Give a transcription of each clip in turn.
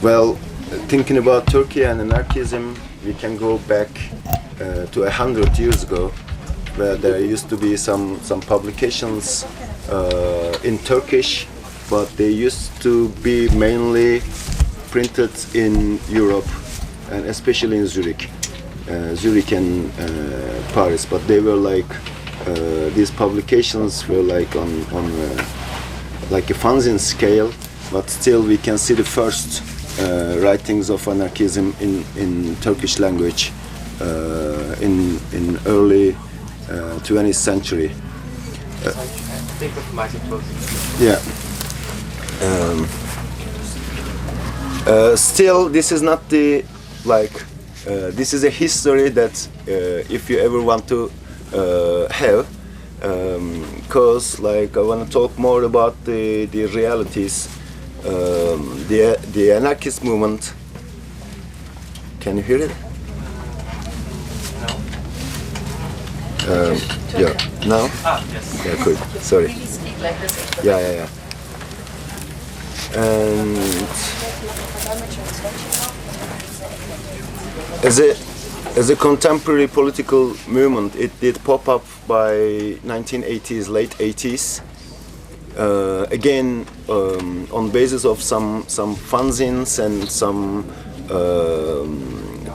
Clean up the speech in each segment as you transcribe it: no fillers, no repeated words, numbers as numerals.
Well, thinking about Turkey and anarchism, we can go back to 100 years ago, where there used to be some publications in Turkish, but they used to be mainly printed in Europe, and especially in Zurich and Paris. But they were like these publications were like on like a fanzine scale, but still we can see the first writings of anarchism in Turkish language in early 20th century. Yeah. Still, this is not the this is a history that if you ever want to have, because I want to talk more about the realities. The anarchist movement. Can you hear it? No. Yeah. Now? Yes. Yeah, good. Sorry. Really speak like this. Yeah. And as a contemporary political movement, it did pop up by 1980s, late 80s. Again, on basis of some fanzines and some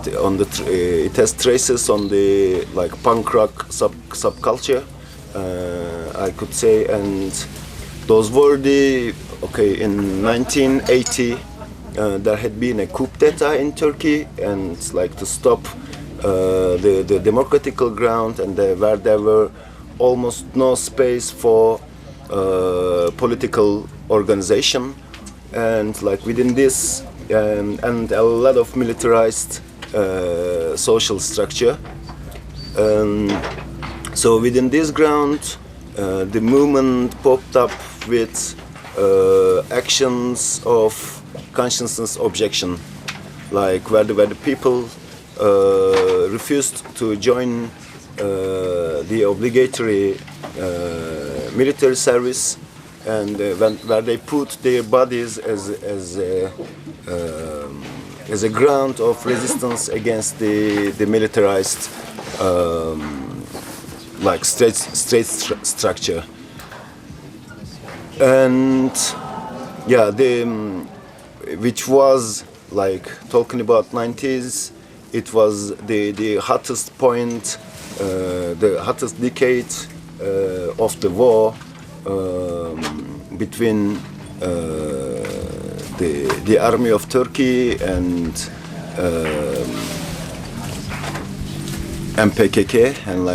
it has traces on the punk rock subculture, I could say, and those were the in 1980 there had been a coup d'etat in Turkey, and to stop the democratical ground, and where there were almost no space for political organization, and within this and a lot of militarized social structure. So within this ground, the movement popped up with actions of consciousness objection, where the people refused to join the obligatory military service, and where they put their bodies as a ground of resistance against the militarized state structure. And yeah, which was talking about 90s, it was the hottest point, the hottest decade of the war between the army of Turkey and MPKK and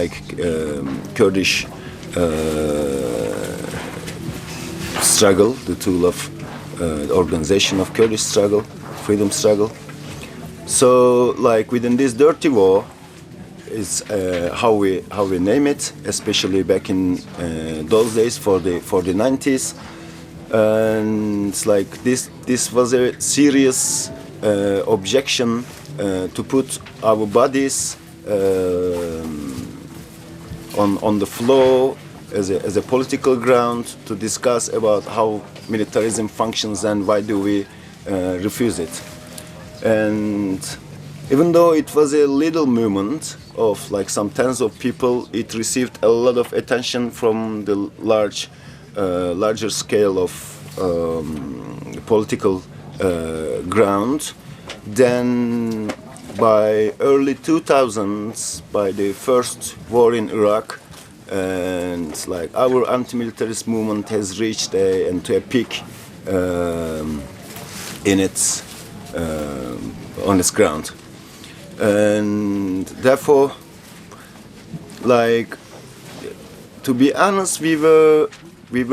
Kurdish struggle, the tool of organization of Kurdish struggle, freedom struggle. So within this dirty war is how we name it, especially back in those days for the 90s, and this was a serious objection to put our bodies on the floor as a political ground to discuss about how militarism functions and why do we refuse it. And even though it was a little movement of some tens of people, it received a lot of attention from the larger scale of political ground. Then by early 2000s, by the first war in Iraq, and our anti-militarist movement has reached a peak in its on its ground. And therefore, to be honest, we were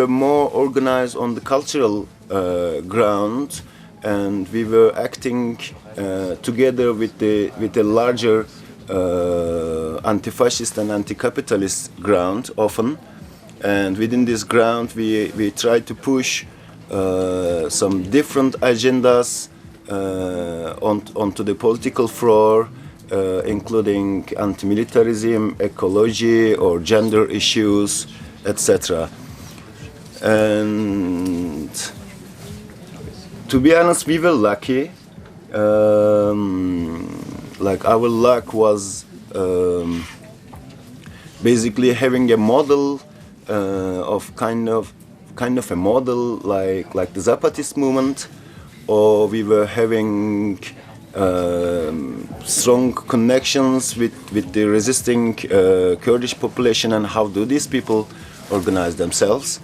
more organized on the cultural ground, and we were acting together with the larger anti-fascist and anti-capitalist ground often. And within this ground, we tried to push some different agendas onto the political floor, including anti-militarism, ecology, or gender issues, etc. And to be honest, we were lucky like our luck was basically having a model of kind of a model like the Zapatist movement, or we were having strong connections with the resisting Kurdish population, and how do these people organize themselves.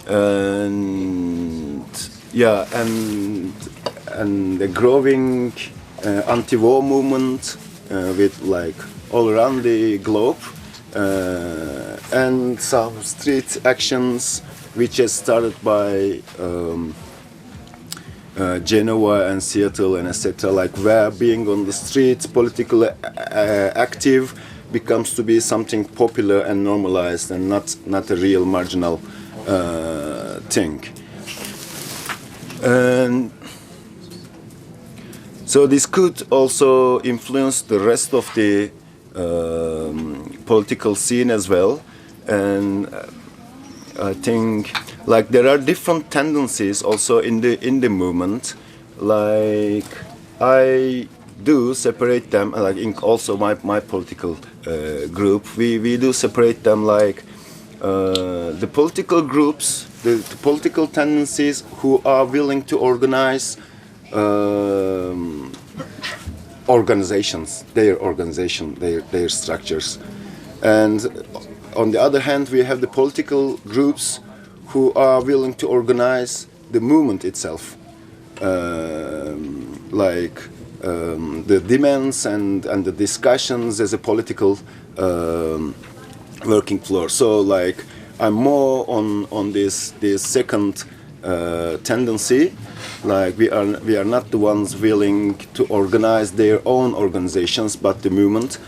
And yeah, and the growing anti-war movement with like all around the globe, and some street actions which has started by Genoa and Seattle and etc. Like where being on the streets, politically active, becomes to be something popular and normalized, and not a real marginal thing. And so this could also influence the rest of the political scene as well. And I think like there are different tendencies also in the movement. Like I do separate them, like in also my political group, we do separate them like the political groups, the political tendencies who are willing to organize organizations, their structures. And on the other hand, we have the political groups who are willing to organize the movement itself, the demands and the discussions as a political working floor. So like I'm more on this second tendency. Like we are not the ones willing to organize their own organizations, but the movement.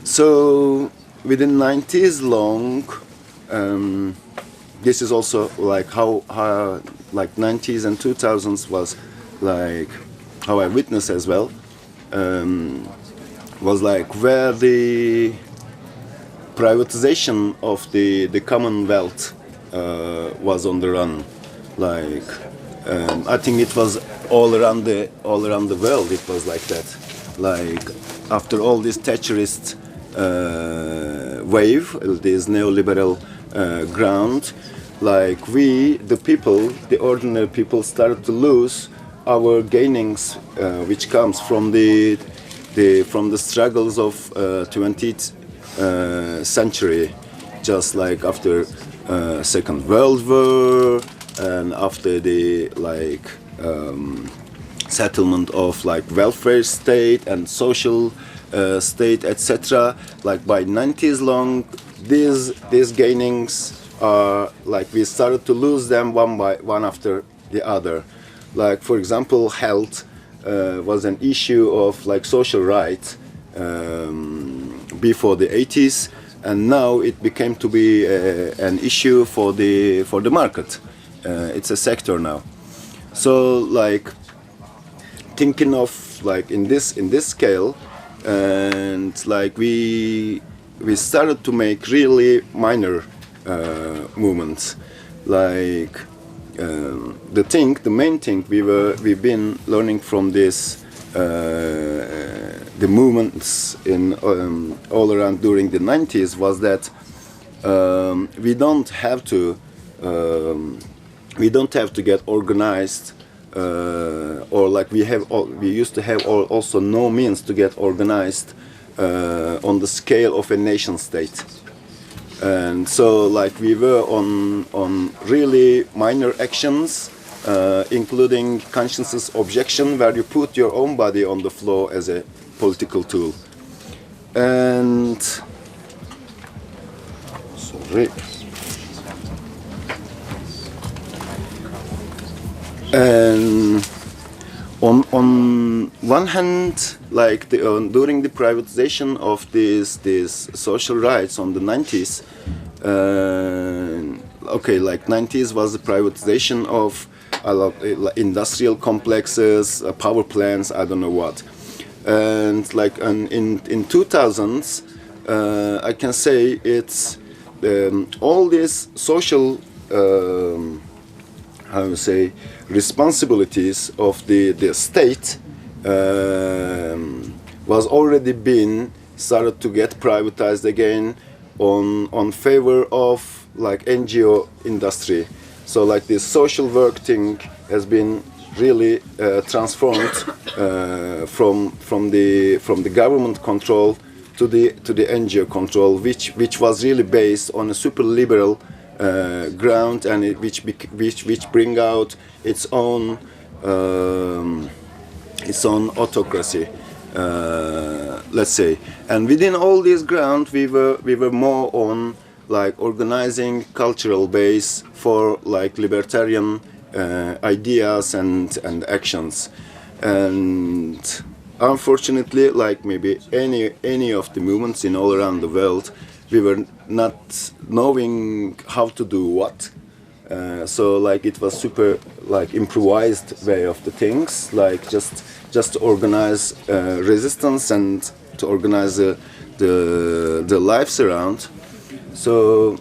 So within 90s long, this is also like how like 90s and 2000s was like how I witnessed as well, was like where the privatization of the Commonwealth was on the run. Like I think it was all around the world. It was like that. Like after all this Thatcherist wave, this neoliberal ground, like we, the people, the ordinary people, started to lose our gainings, which comes from the struggles of 20th century, just like after Second World War and after the like settlement of like welfare state and social state, etc. Like by 90s long, these gainings are like we started to lose them one after the other. Like for example, health was an issue of like social rights before the 80s, and now it became to be an issue for the market. It's a sector now. So like thinking of like in this scale, and like we started to make really minor movements. Like the main thing we've been learning from this the movements in all around during the 90s was that we don't have to get organized, or like we used to have also no means to get organized on the scale of a nation state. And so like we were on really minor actions, including conscience's objection, where you put your own body on the floor as a political tool. And sorry. And on one hand, like during the privatization of these social rights on the 90s, okay, like 90s was the privatization of industrial complexes, power plants, I don't know what. And like in 2000s, I can say it's all these social how you say responsibilities of the state was already been started to get privatized again on favor of like NGO industry. So like this social work thing has been really transformed from the government control to the NGO control, which was really based on a super liberal ground, and which bring out its own autocracy, let's say. And within all this ground, we were more on like organizing cultural base for like libertarian ideas and actions. And unfortunately, like maybe any of the movements in all around the world, we were not knowing how to do what. So like it was super like improvised way of the things, like just to organize resistance and to organize the lives around. So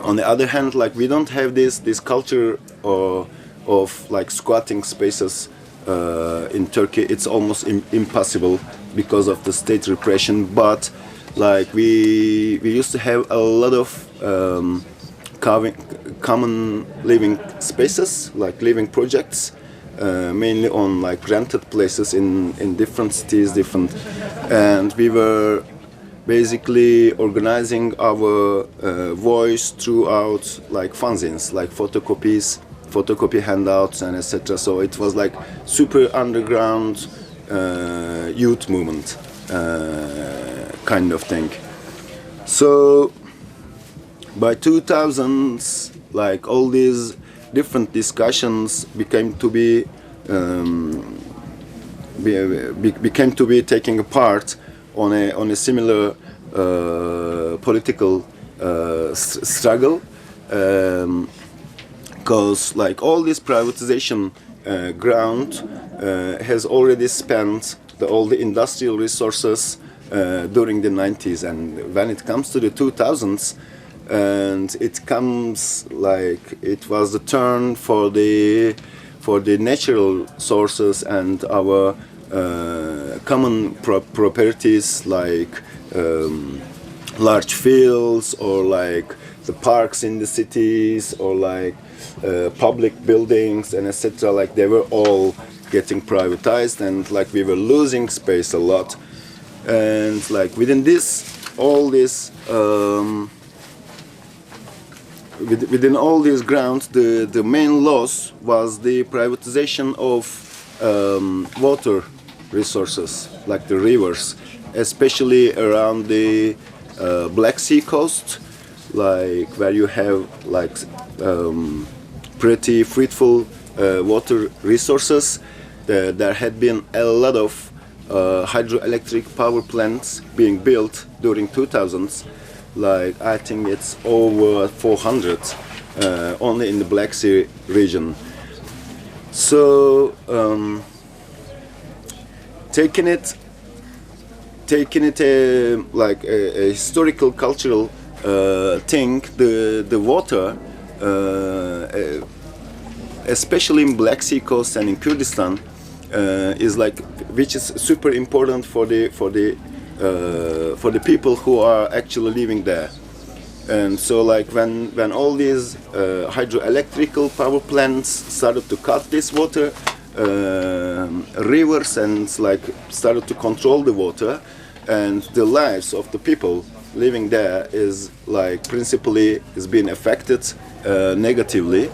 on the other hand, like we don't have this culture of like squatting spaces in Turkey. It's almost impossible because of the state repression. But like we used to have a lot of common living spaces, like living projects, mainly on like rented places in different cities, and we were basically organizing our voice throughout like fanzines, like photocopy handouts and etc. So it was like super underground youth movement kind of thing. So by 2000s, like all these different discussions became to be taking part on a similar political struggle, because like all this privatization ground has already spent all the industrial resources during the 90s, and when it comes to the 2000s, and it comes like it was the turn for the natural sources and our common properties, like large fields or like the parks in the cities or like public buildings and etc. Like they were all getting privatized, and like we were losing space a lot. And like within within all these grounds, the main loss was the privatization of water resources, like the rivers, especially around the Black Sea coast, like where you have like pretty fruitful water resources. There had been a lot of hydroelectric power plants being built during 2000s. Like I think it's over 400 only in the Black Sea region. So taking it like a historical cultural thing, the water, especially in Black Sea coast and in Kurdistan, is like, which is super important for the people who are actually living there. And so like when all these hydroelectrical power plants started to cut this water, rivers, and like started to control the water, and the lives of the people living there is like principally is being affected negatively.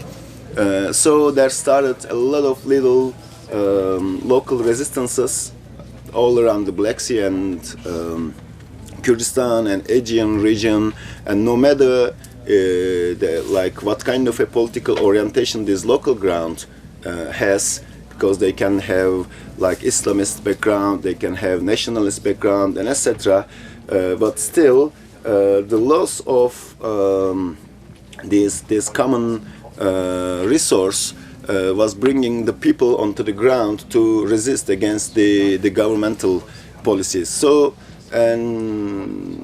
So there started a lot of little local resistances all around the Black Sea and Kurdistan and Aegean region, and no matter like what kind of a political orientation this local ground has, because they can have like Islamist background, they can have nationalist background, and etc. But still, the loss of this common resource was bringing the people onto the ground to resist against the governmental policies. So, and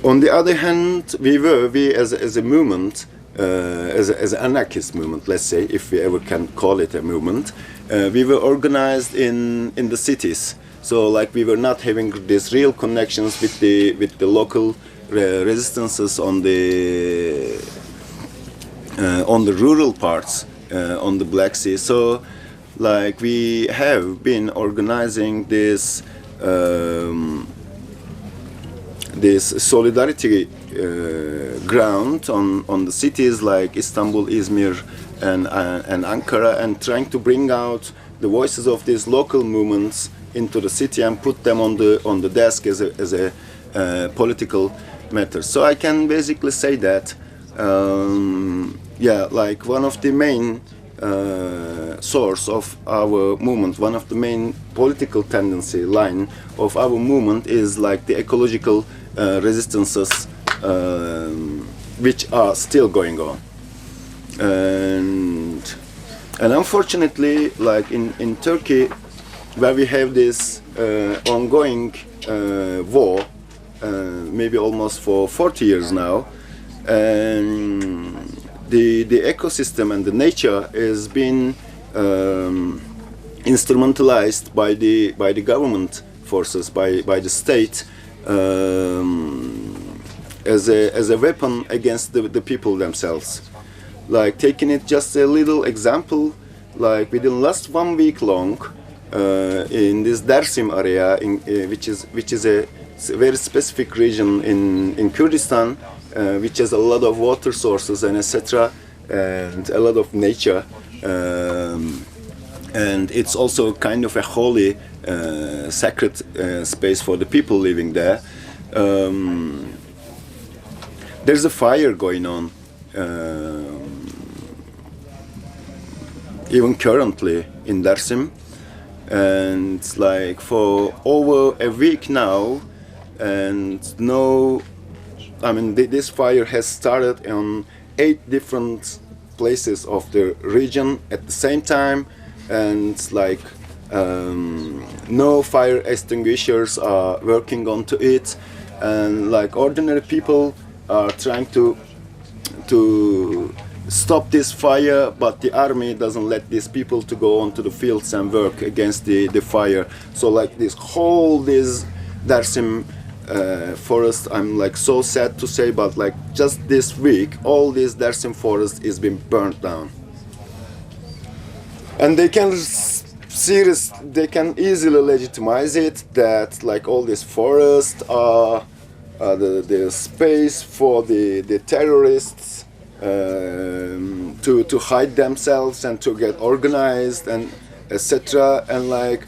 on the other hand, we as a movement as an anarchist movement, let's say, if we ever can call it a movement, we were organized in the cities. So like we were not having these real connections with the local resistances on the rural parts, on the Black Sea. So like we have been organizing this solidarity ground on the cities like Istanbul, Izmir, and Ankara, and trying to bring out the voices of these local movements into the city and put them on the desk as a political matter. So I can basically say that like one of the main source of our movement, one of the main political tendency line of our movement is like the ecological resistances which are still going on. And unfortunately, like in Turkey, where we have this ongoing war, maybe almost for 40 years now, and the ecosystem and the nature has been instrumentalized by the government forces, by the state, as a weapon against the people themselves. Like taking it just a little example, like within last 1 week long, in this Dersim area, which is a very specific region in Kurdistan, which has a lot of water sources and etc., and a lot of nature, and it's also kind of a holy, sacred space for the people living there. There's a fire going on, even currently in Dersim, and like for over a week now, and this fire has started on 8 different places of the region at the same time, and like no fire extinguishers are working onto it, and like ordinary people are trying to stop this fire, but the army doesn't let these people to go onto the fields and work against the fire. So like this Dersim forest, I'm like so sad to say, but like just this week all this Dersim forest is being burnt down, and they can easily legitimize it that like all these forests are the space for the terrorists to hide themselves and to get organized and etc. and like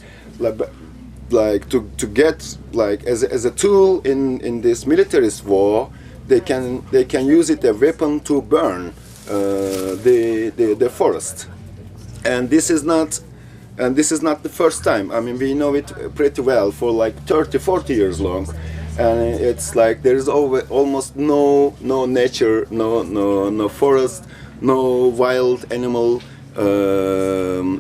to get like as a tool in this militarist war, they can use it as a weapon to burn the forest. And this is not the first time. I mean, we know it pretty well for like 30-40 years long, and it's like there's almost no nature, no forest, no wild animal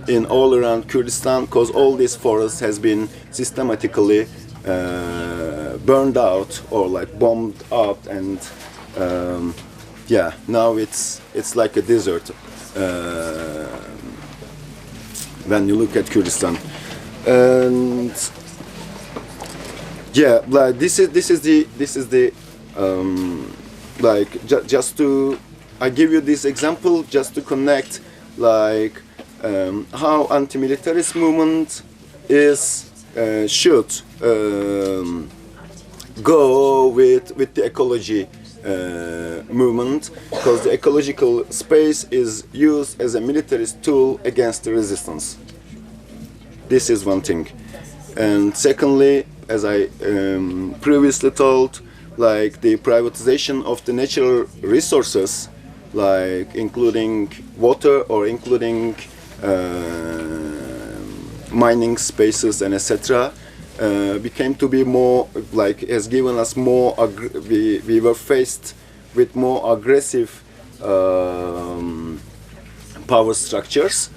in all around Kurdistan, because all this forest has been systematically burned out or like bombed out, and now it's like a desert when you look at Kurdistan. And like this is the like just to I give you this example just to connect like how anti-militarist movement should go with the ecology movement, because the ecological space is used as a militarist tool against the resistance. This is one thing. And secondly, as I previously told, like the privatization of the natural resources, like including water or including mining spaces and etc., became to be more like has given us more. We were faced with more aggressive power structures,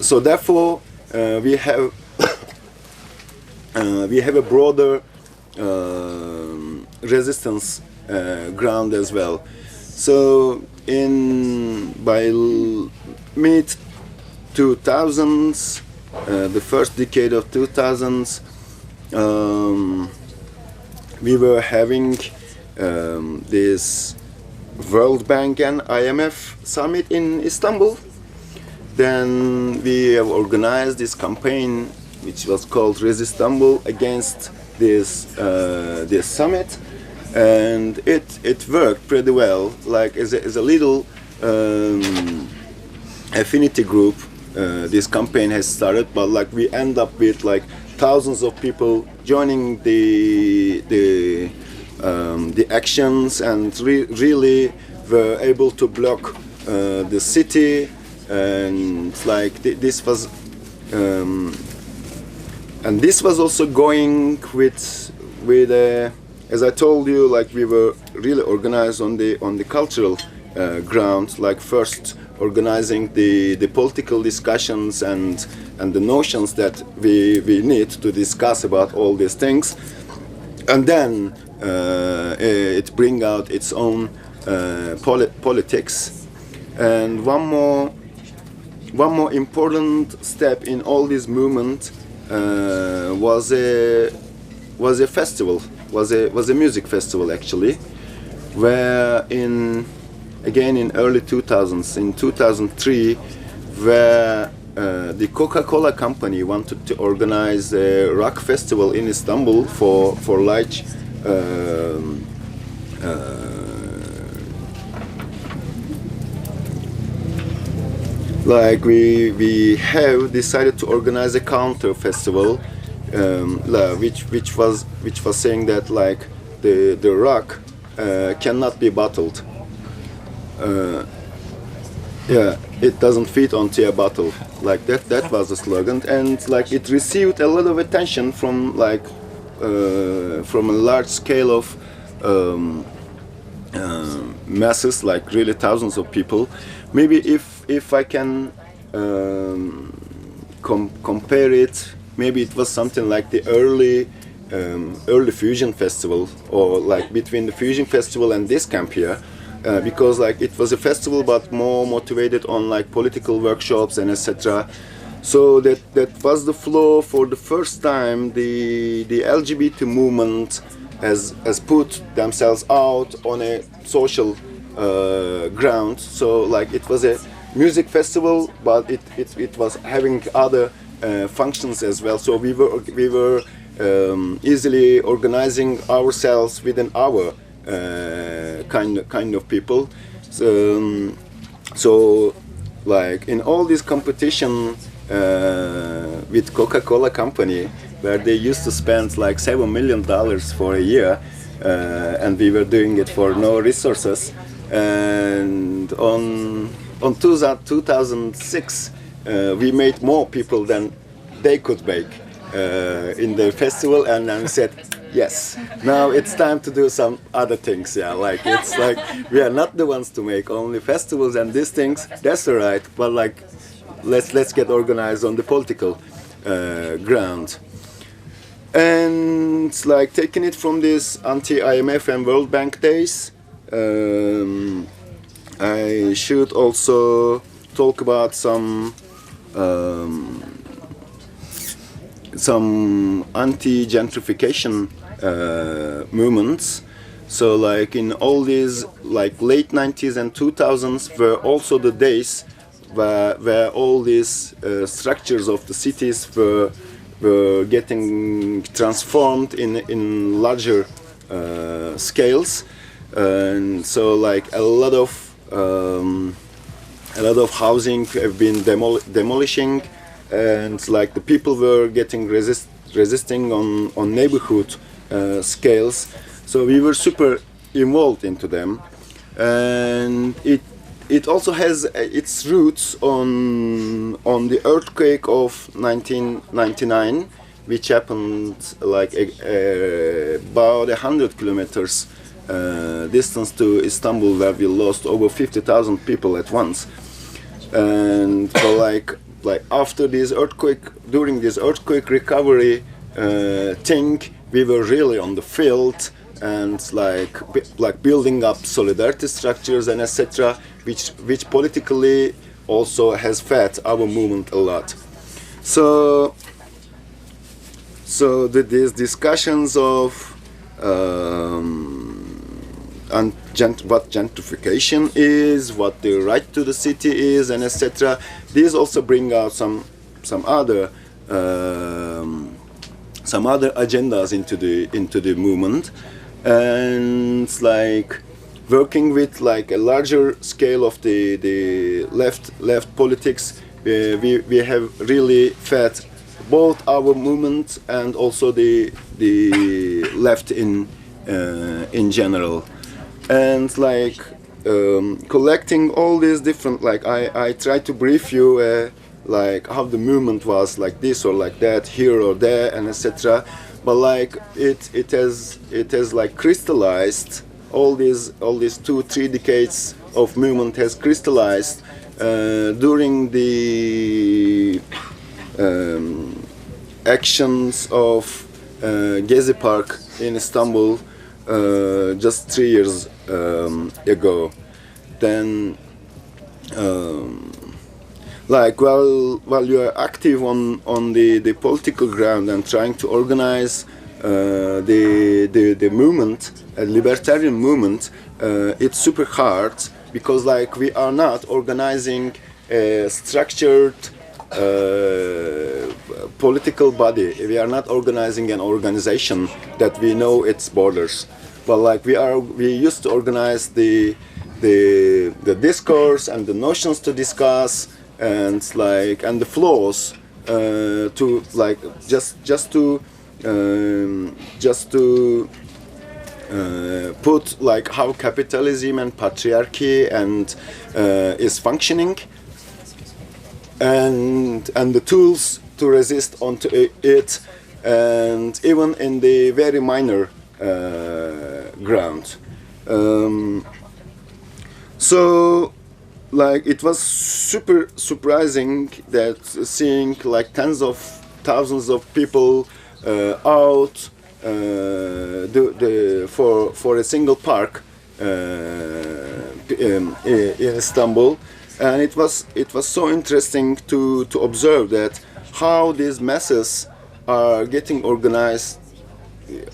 so therefore we have a broader resistance ground as well. So by mid 2000s, the first decade of 2000s, we were having this World Bank and IMF summit in Istanbul. Then we have organized this campaign, which was called Resist Istanbul, against this summit, and it worked pretty well. Like as a little affinity group, this campaign has started, but like we end up with like thousands of people joining the actions, and really were able to block the city, and like this was and this was also going with as I told you, like we were really organized on the cultural ground, like first organizing the political discussions and the notions that we need to discuss about all these things, and then it bring out its own politics. And one more important step in all this movement was a festival, was a music festival actually, where in early 2000s, in 2003, where the Coca-Cola company wanted to organize a rock festival in Istanbul for large like we have decided to organize a counter festival, which was saying that like the rock cannot be bottled. It doesn't fit onto a bottle. Like that was the slogan, and like it received a lot of attention from a large scale of masses, like really thousands of people. Maybe if I can compare it, maybe it was something like the early Fusion Festival, or like between the Fusion Festival and this camp here, because like it was a festival but more motivated on like political workshops and etc. So that was the flow. For the first time, the LGBT movement has put themselves out on a social ground. So like it was a music festival, but it was having other functions as well. So we were easily organizing ourselves within our kind of people. So like in all this competition with Coca-Cola company, where they used to spend like $7 million for a year, and we were doing it for no resources. And on 2006, we made more people than they could make in the festival, and then we said, yes, now it's time to do some other things. Yeah, like it's like we are not the ones to make only festivals and these things. That's alright, but like let's get organized on the political ground. And like taking it from this anti-IMF and World Bank days, I should also talk about some anti-gentrification movements. So like in all these like late 90s and 2000s were also the days where all these structures of the cities were getting transformed in larger scales, and so like a lot of housing have been demolishing, and like the people were getting resisting on neighborhood scales. So we were super involved into them, and it also has its roots on the earthquake of 1999, which happened like about 100 kilometers distance to Istanbul, where we lost over 50,000 people at once. And so like after this earthquake, during this earthquake recovery thing, we were really on the field. and like building up solidarity structures and etc., which politically also has fed our movement a lot. So these discussions of what gentrification is, what the right to the city is, and etc. These also bring out some other agendas into the movement, and like working with like a larger scale of the left politics. We have really fed both our movement and also the left in general, and like collecting all these different, like I try to brief you like how the movement was like this or like that, here or there, and etc. But like it has like crystallized, all these 2-3 decades of movement has crystallized during the actions of Gezi Park in Istanbul just 3 years ago. Then like while you are active on the political ground and trying to organize the movement, a libertarian movement, it's super hard because like we are not organizing a structured political body. We are not organizing an organization that we know its borders, but like we used to organize the discourse and the notions to discuss, and the flows to like just to put like how capitalism and patriarchy and is functioning, and the tools to resist onto it, and even in the very minor ground. So like it was super surprising that seeing like tens of thousands of people out for a single park in Istanbul, and it was so interesting to observe that how these masses are getting organized,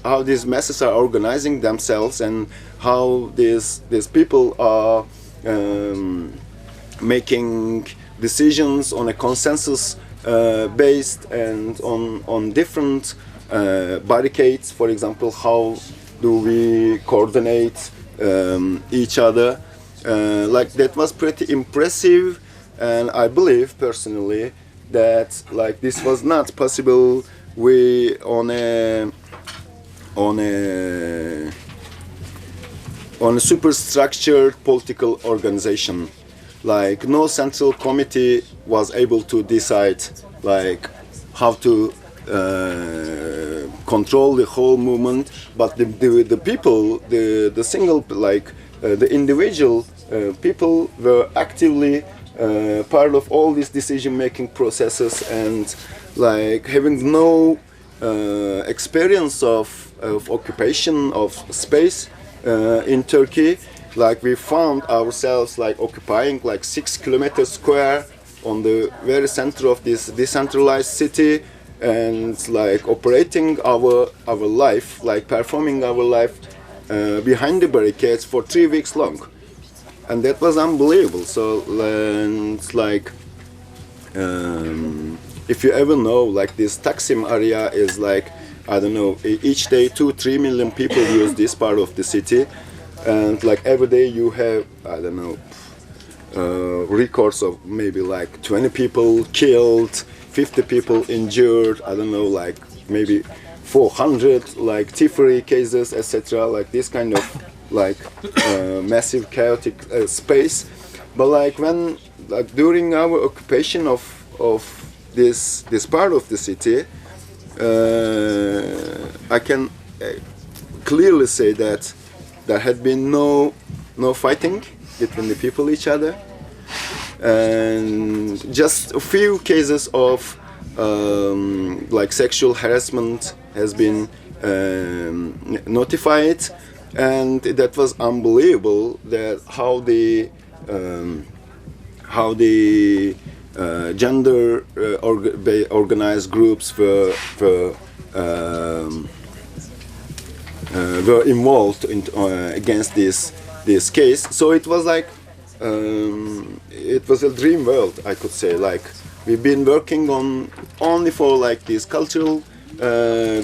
how these masses are organizing themselves, and how these people are making decisions on a consensus based and on different barricades. For example, how do we coordinate each other? Like that was pretty impressive, and I believe personally that like this was not possible on a super structured political organization. Like no central committee was able to decide like how to control the whole movement, but the people, the single, like the individual people were actively part of all these decision-making processes, and like having no experience of occupation of space in Turkey. Like we found ourselves like occupying like 6 kilometers square on the very center of this decentralized city, and like operating our life, like performing our life behind the barricades for 3 weeks long, and that was unbelievable. So and like if you ever know, like this Taksim area is like, I don't know, each day 2-3 million people use this part of the city, and like every day you have, I don't know, records of maybe like 20 people killed, 50 people injured, I don't know, like maybe 400 like thievery cases, etc. Like this kind of like massive chaotic space. But like when like during our occupation of this part of the city, I can clearly say that there had been no fighting between the people each other, and just a few cases of like sexual harassment has been notify it, and that was unbelievable. That how the gender organized groups were involved in, against this case. So it was like it was a dream world, I could say. Like we've been working on only for like this cultural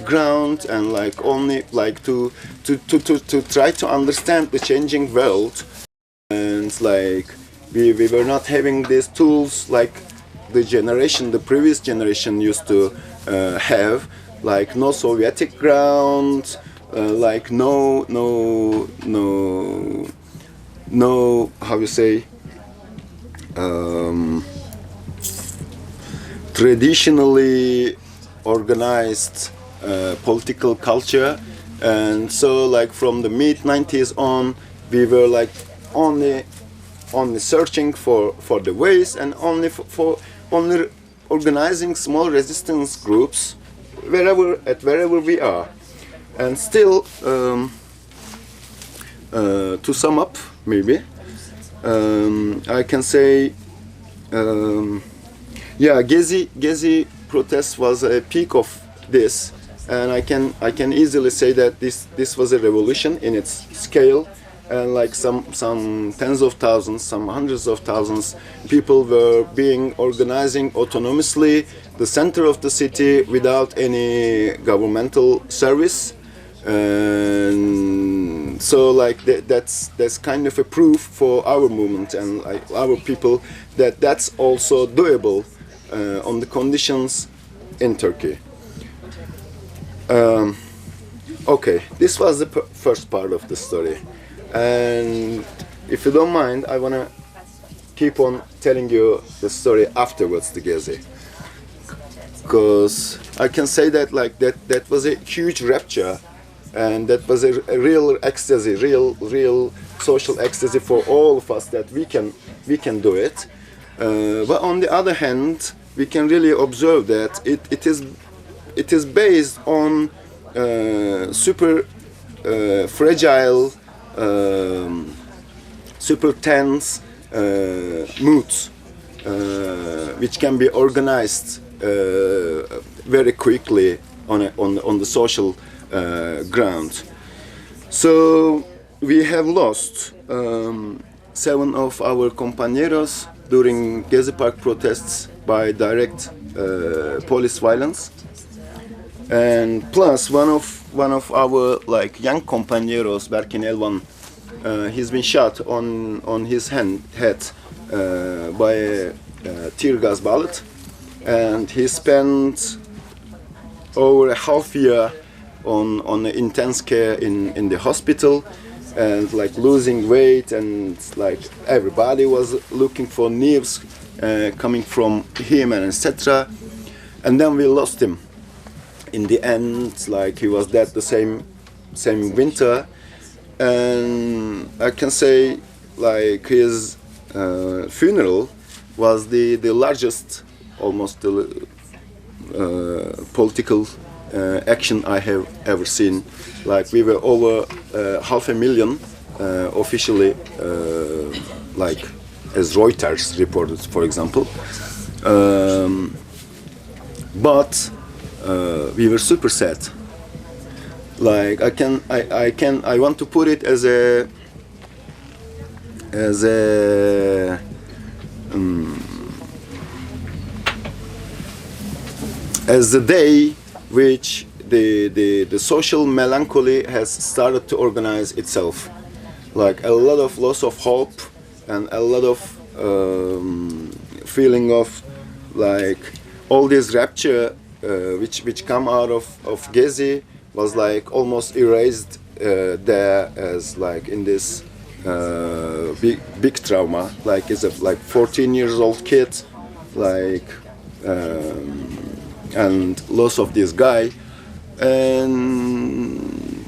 ground, and like only like to try to understand the changing world, and like we were not having these tools like the previous generation used to have, like no Sovietic ground, like no how you say traditionally organized political culture. And so like from the mid-90s on, we were like only searching for the ways, and only for only organizing small resistance groups wherever we are. And still to sum up, maybe I can say yeah, Gezi-Protest was a peak of this, and I can easily say that this was a revolution in its scale, and like some tens of thousands, some hundreds of thousands people were organizing autonomously the center of the city without any governmental service. And so like that's kind of a proof for our movement and like our people that that's also doable on the conditions in Turkey. Okay, this was the first part of the story, and if you don't mind, I want to keep on telling you the story afterwards, the Gezi, because I can say that like that was a huge rupture, and that was a real ecstasy, real social ecstasy for all of us, that we can do it. But on the other hand, we can really observe that it is based on super fragile, super tense moods, which can be organized very quickly on the social ground. So we have lost 7 of our compañeros during Gezi Park protests by direct police violence, and plus one of our like young compañeros, Berkin Elvan, he's been shot on his head by a tear gas bullet, and he spent over a half year on intense care in the hospital, and like losing weight, and like everybody was looking for news coming from him, and etc. And then we lost him in the end. Like he was dead the same winter, and I can say like his funeral was the largest, almost the political action I have ever seen. Like we were over 500,000 officially, like as Reuters reported, for example. But we were super sad. Like I want to put it as the day which the social melancholy has started to organize itself. Like a lot of loss of hope, and a lot of feeling of like all this rapture which come out of Gezi was like almost erased there, as like in this big trauma. Like it's a like 14 years old kid, like and loss of this guy, and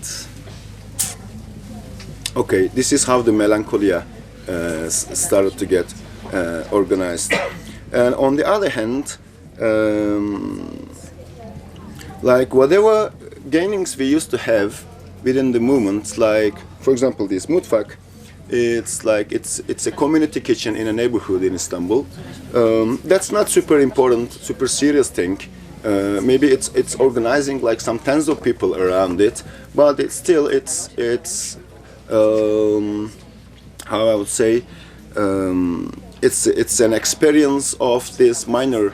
okay, this is how the melancholia started to get organized. And on the other hand, like whatever gainings we used to have within the movement, like for example this mutfak, it's like it's a community kitchen in a neighborhood in Istanbul. That's not super important, super serious thing. Maybe it's organizing like some tens of people around it, but it's still how I would say, it's an experience of this minor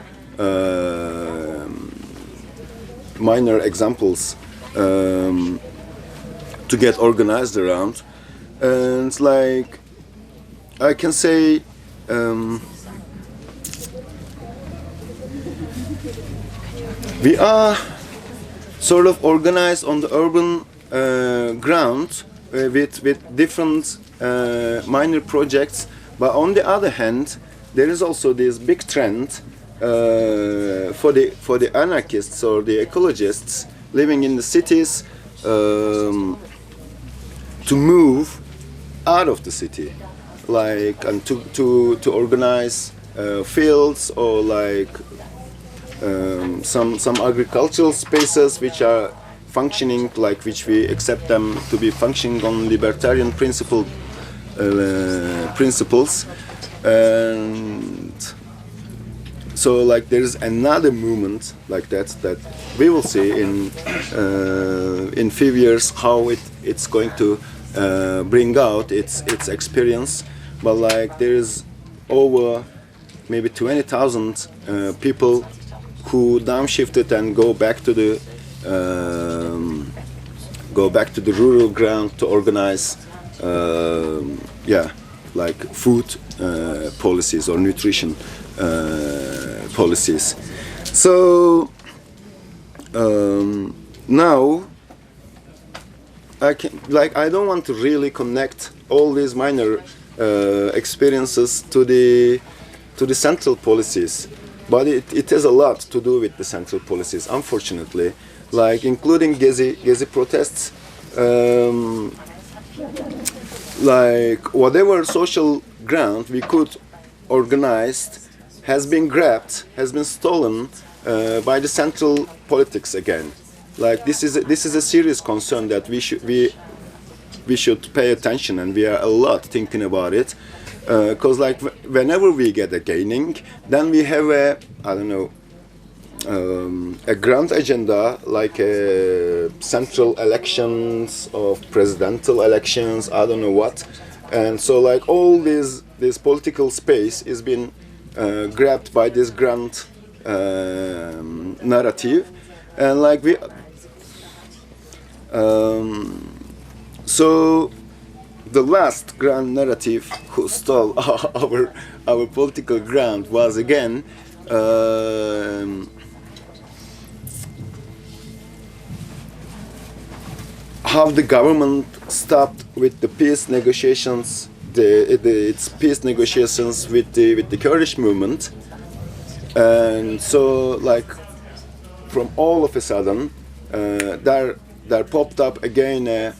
examples to get organized around. And it's like I can say we are sort of organized on the urban ground with different minor projects, but on the other hand there is also this big trend for the anarchists or the ecologists living in the cities to move out of the city, like, and to organize fields or like some agricultural spaces which are functioning, like which we accept them to be functioning on libertarian principles, and so like there is another movement like that we will see in few years how it's going to bring out its experience. But like there is over maybe 20,000 people who downshifted and go back to the rural ground to organize like food policies or nutrition policies. So now I don't want to really connect all these minor experiences to the central policies, but it has a lot to do with the central policies, unfortunately, like including Gezi-Protests, like whatever social ground we could organize has been grabbed, has been stolen by the central politics again. Like this is a serious concern that we should pay attention, and we are a lot thinking about it, because like whenever we get a gaining, then we have a grand agenda, like central elections of presidential elections, I don't know what, and so like all this political space is being grabbed by this grand narrative, and like so the last grand narrative who stole our political ground was again how the government stopped with the peace negotiations, its peace negotiations with the Kurdish movement, and so like from all of a sudden there popped up again a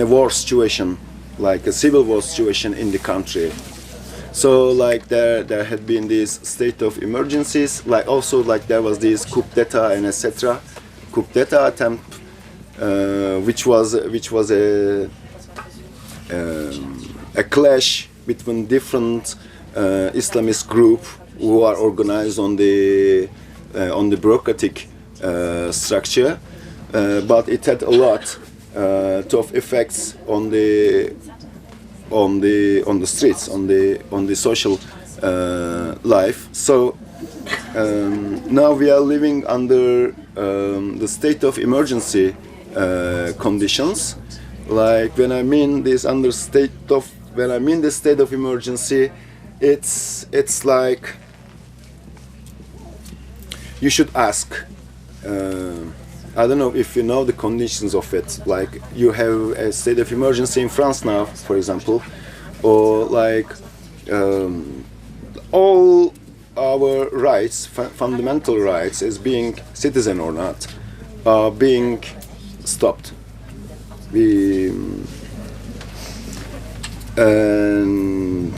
war situation, like a civil war situation in the country. So like there had been this state of emergencies, like also like there was this coup d'etat and etc. Coup d'etat attempt, which was a clash between different Islamist group who are organized on the bureaucratic structure, but it had a lot of effects on the streets, on the social life. So now we are living under the state of emergency conditions. Like when I mean the state of emergency, it's like you should ask. I don't know if you know the conditions of it. Like you have a state of emergency in France now, for example, or like all our rights, fundamental rights, as being citizen or not, are being stopped. And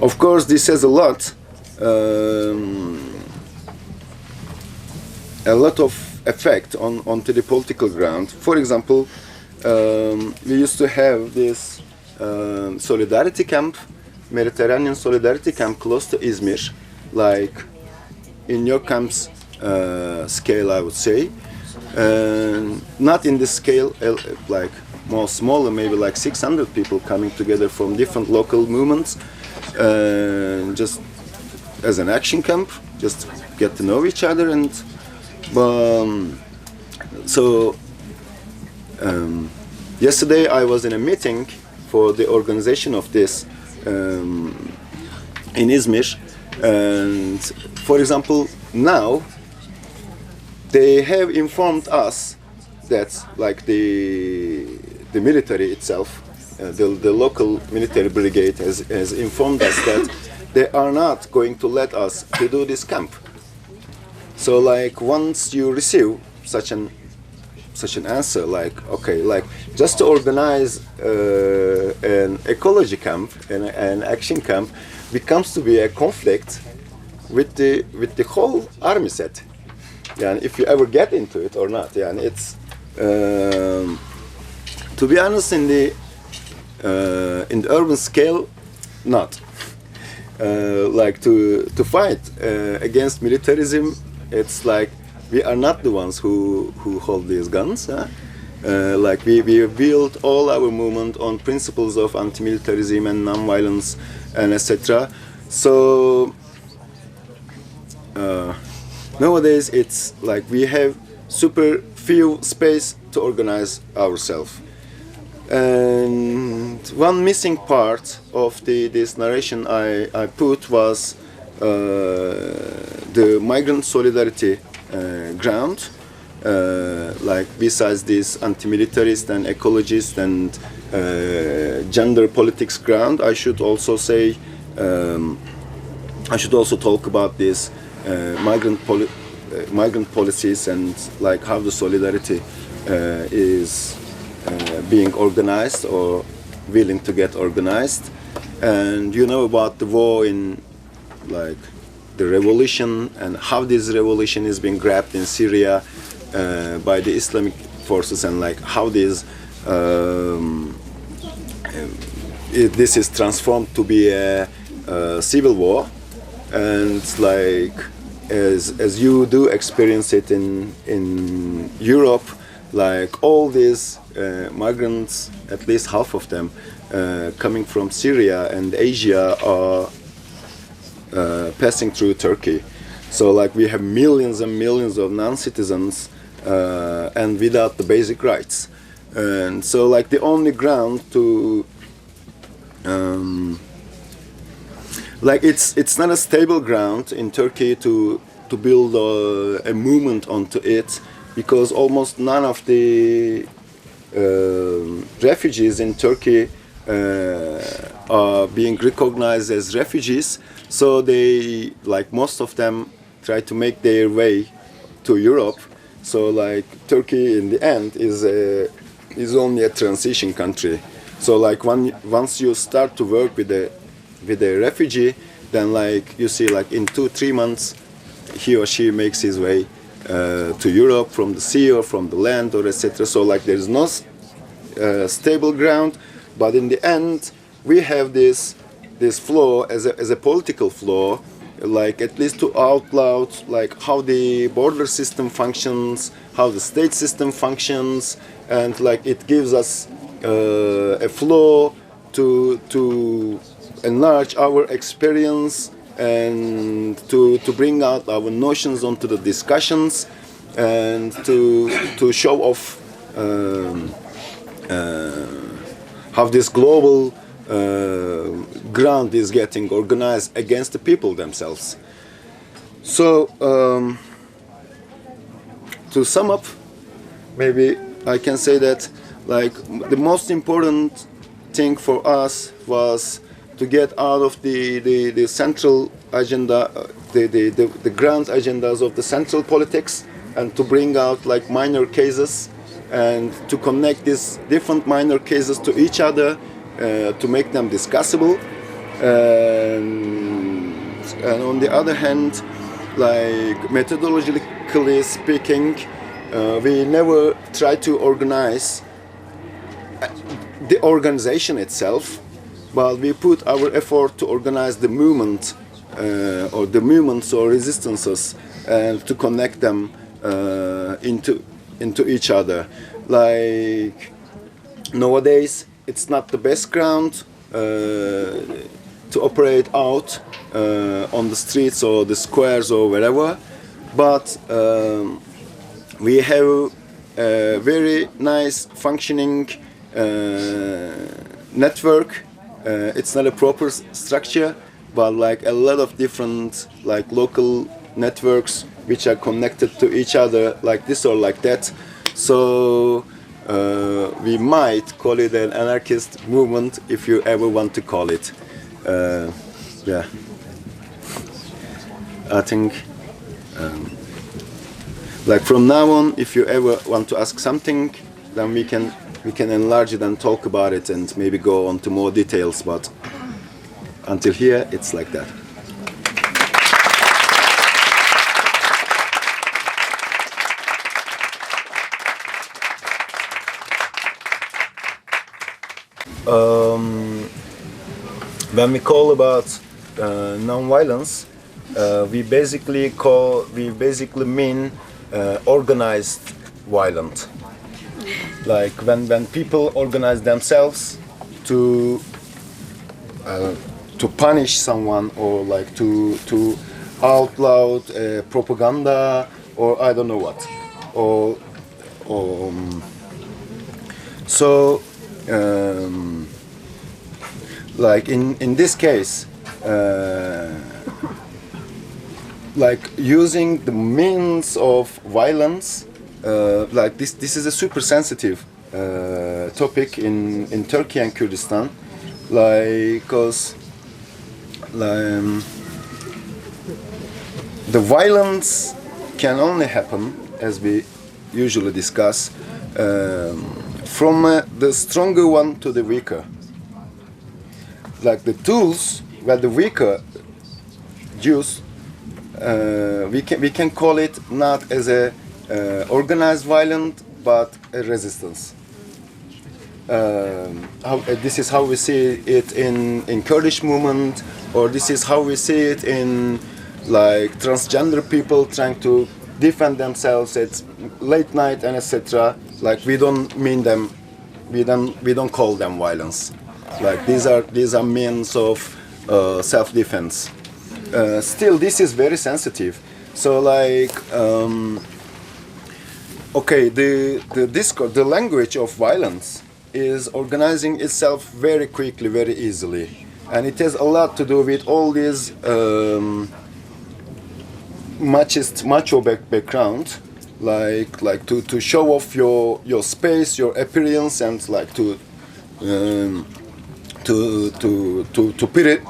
of course, this says a lot a lot of effect onto the political ground. For example, we used to have this solidarity camp, Mediterranean solidarity camp close to Izmir, like in your camp's scale, I would say. Not in the scale like more smaller, maybe like 600 people coming together from different local movements, just as an action camp, just get to know each other. And yesterday I was in a meeting for the organization of this in Izmir, and for example now they have informed us that like the military itself, the local military brigade has informed us that they are not going to let us to do this camp. So like once you receive such an answer, like okay, like just to organize an ecology camp and an action camp becomes to be a conflict with the whole army set. Yeah, if you ever get into it or not. Yeah, and it's to be honest, in the urban scale, not like to fight against militarism. It's like we are not the ones who hold these guns. Like we built all our movement on principles of anti-militarism and non-violence and etc. So nowadays it's like we have super few space to organize ourselves. And one missing part of this narration I put was the migrant solidarity ground. Like besides this anti-militarist and ecologist and gender politics ground, I should also say I should also talk about this migrant policies and like how the solidarity is being organized or willing to get organized. And you know about the war in like the revolution and how this revolution is being grabbed in Syria by the Islamic forces, and like how this this is transformed to be a civil war. And like as you do experience it in Europe, like all these migrants, at least half of them coming from Syria and Asia, are passing through Turkey. So like we have millions and millions of non-citizens and without the basic rights. And so like the only ground to like it's not a stable ground in Turkey to build a movement onto it, because almost none of the refugees in Turkey are being recognized as refugees. So they, like most of them, try to make their way to Europe. So like Turkey in the end is only a transition country. So like once you start to work with a refugee, then like you see like in 2-3 months he or she makes his way to Europe from the sea or from the land or etc. So like there is no stable ground, but in the end we have this flaw as a political flaw, like at least to outlaw like how the border system functions, how the state system functions, and like it gives us a flaw to enlarge our experience and to bring out our notions onto the discussions and to show off how this global ground is getting organized against the people themselves. So to sum up, maybe I can say that like the most important thing for us was to get out of the central agenda, the grand agendas of the central politics, and to bring out like minor cases and to connect these different minor cases to each other, to make them discussable. And on the other hand, like methodologically politically speaking, we never try to organize the organization itself, but we put our effort to organize the movement or the movements or resistances and to connect them into each other. Like nowadays, it's not the best ground to operate out on the streets or the squares or wherever, but we have a very nice functioning network. It's not a proper structure, but like a lot of different like local networks which are connected to each other like this or like that. So we might call it an anarchist movement if you ever want to call it. Yeah, I think like from now on, if you ever want to ask something, then we can enlarge it and talk about it and maybe go on to more details, but until here it's like that. When we call about non-violence, we basically mean organized violence. Like when people organize themselves to punish someone or like to outlaw propaganda or I don't know what, or so. Like in this case, like using the means of violence, like this is a super sensitive topic in Turkey and Kurdistan, like because the violence can only happen, as we usually discuss, from the stronger one to the weaker. Like the tools that the weaker use, we can call it not as a organized violence, but a resistance. This is how we see it in Kurdish movement, or this is how we see it in like transgender people trying to defend themselves at late night and etc. Like we don't mean them, we don't call them violence. Like these are means of self-defense. Still, this is very sensitive. So like, okay, the discourse, the language of violence is organizing itself very quickly, very easily, and it has a lot to do with all these macho background, like to show off your space, your appearance, and like to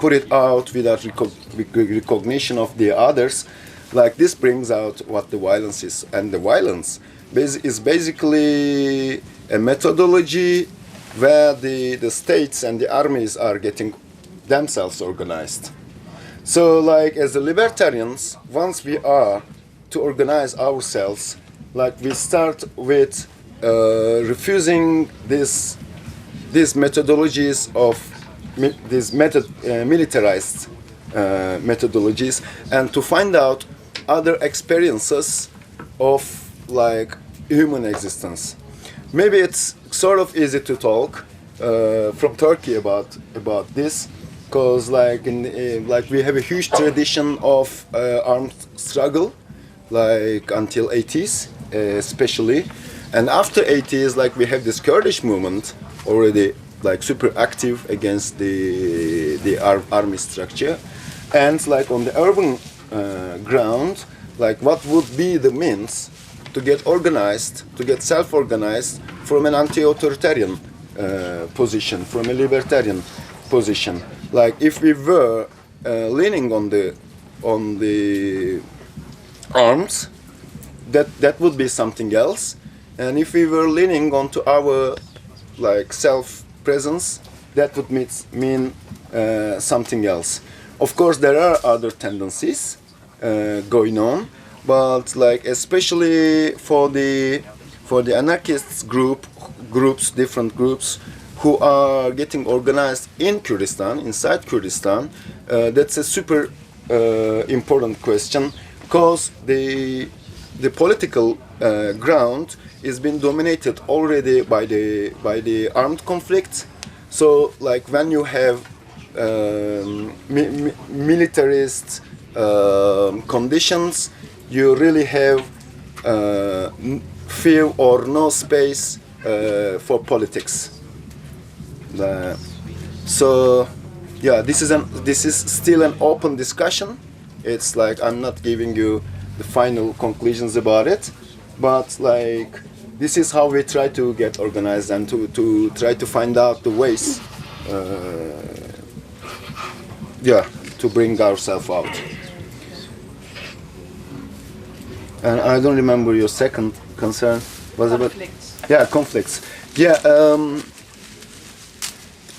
put it out without recognition of the others. Like this brings out what the violence is, and the violence is basically a methodology where the states and the armies are getting themselves organized. So like as the libertarians, once we are to organize ourselves, like we start with refusing these methodologies of these militarized methodologies, and to find out other experiences of like human existence. Maybe it's sort of easy to talk from Turkey about this, because like like we have a huge tradition of armed struggle, like until 80s especially, and after 80s like we have this Kurdish movement already like super active against the army structure, and like on the urban ground, like what would be the means to get organized, to get self-organized from an anti-authoritarian position, from a libertarian position. Like if we were leaning on the arms, that would be something else, and if we were leaning onto our like self-presence, that would mean something else. Of course, there are other tendencies going on, but like especially for the anarchists groups, different groups who are getting organized in Kurdistan, inside Kurdistan, that's a super important question, because the political ground is being dominated already by the armed conflict. So like when you have militarist conditions, you really have few or no space for politics. So yeah, this is still an open discussion. It's like I'm not giving you the final conclusions about it, but like this is how we try to get organized and to try to find out the ways to bring ourselves out. And I don't remember your second concern. Was Conflicts. About conflicts.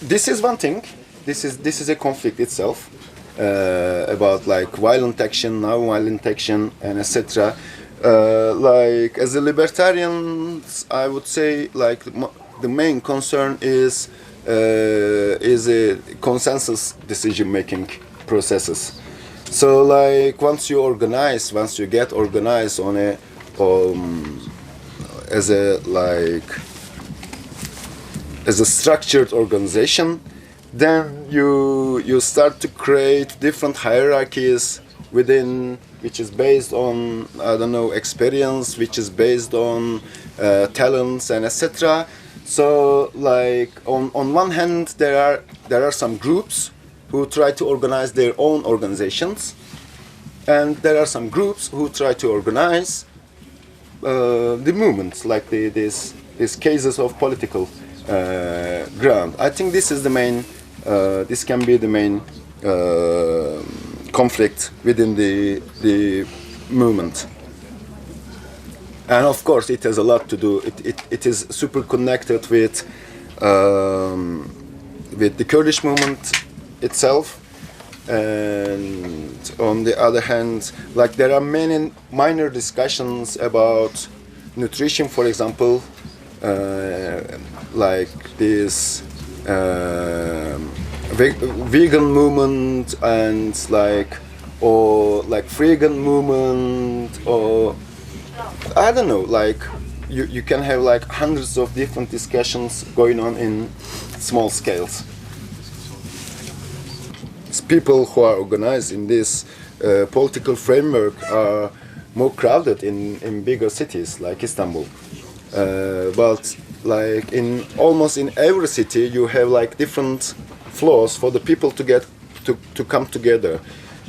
This is one thing. This is a conflict itself about like violent action, non-violent action, and etc. Like as a libertarian, I would say like the main concern is a consensus decision-making processes. So like once you get organized on a as a structured organization, then you start to create different hierarchies within, which is based on experience, which is based on talents and etc. So like on one hand there are some groups who try to organize their own organizations, and there are some groups who try to organize the movements, like these cases of political ground. I think this is the main. This can be the main conflict within the movement, and of course it has a lot to do. It is super connected with the Kurdish movement itself, and on the other hand, like there are many minor discussions about nutrition, for example, like this vegan movement and like vegan movement, or I don't know, like you can have like hundreds of different discussions going on in small scales. People who are organized in this political framework are more crowded in bigger cities like Istanbul, but like in almost in every city you have like different floors for the people to get to come together,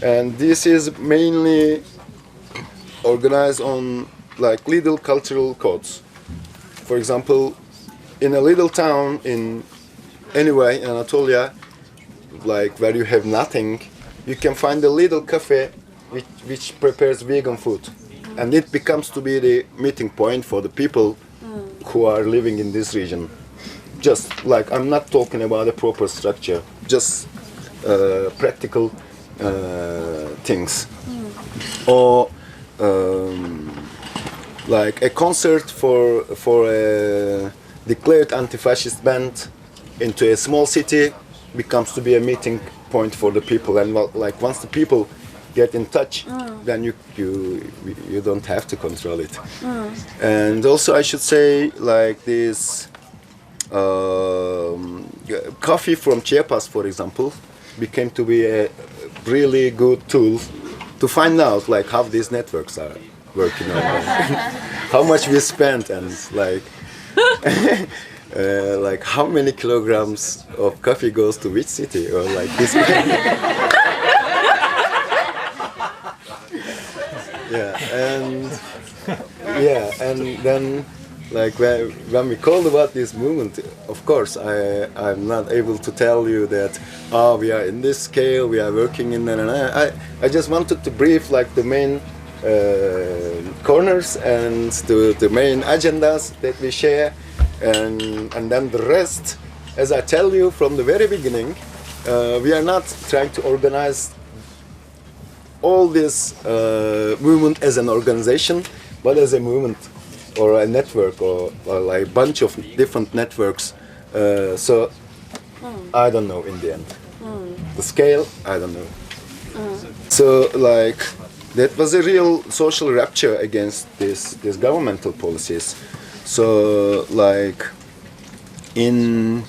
and this is mainly organized on like little cultural codes. For example, in a little town in Anatolia, like where you have nothing, you can find a little cafe which prepares vegan food, and it becomes to be the meeting point for the people who are living in this region. Just like, I'm not talking about a proper structure, just practical things. Or like a concert for a declared anti-fascist band into a small city becomes to be a meeting point for the people, and like once the people get in touch, then you don't have to control it. And also I should say, like this coffee from Chiapas, for example, became to be a really good tool to find out like how these networks are working on, how much we spent, and like like how many kilograms of coffee goes to which city, or like this. And then like when we called about this movement, of course I'm not able to tell you that we are in this scale, we are working in I just wanted to brief like the main corners and the main agendas that we share, and then the rest, as I tell you from the very beginning, we are not trying to organize all this movement as an organization, but as a movement or a network or like a bunch of different networks. So I don't know in the end. The scale, I don't know. So like that was a real social rupture against these governmental policies. So like in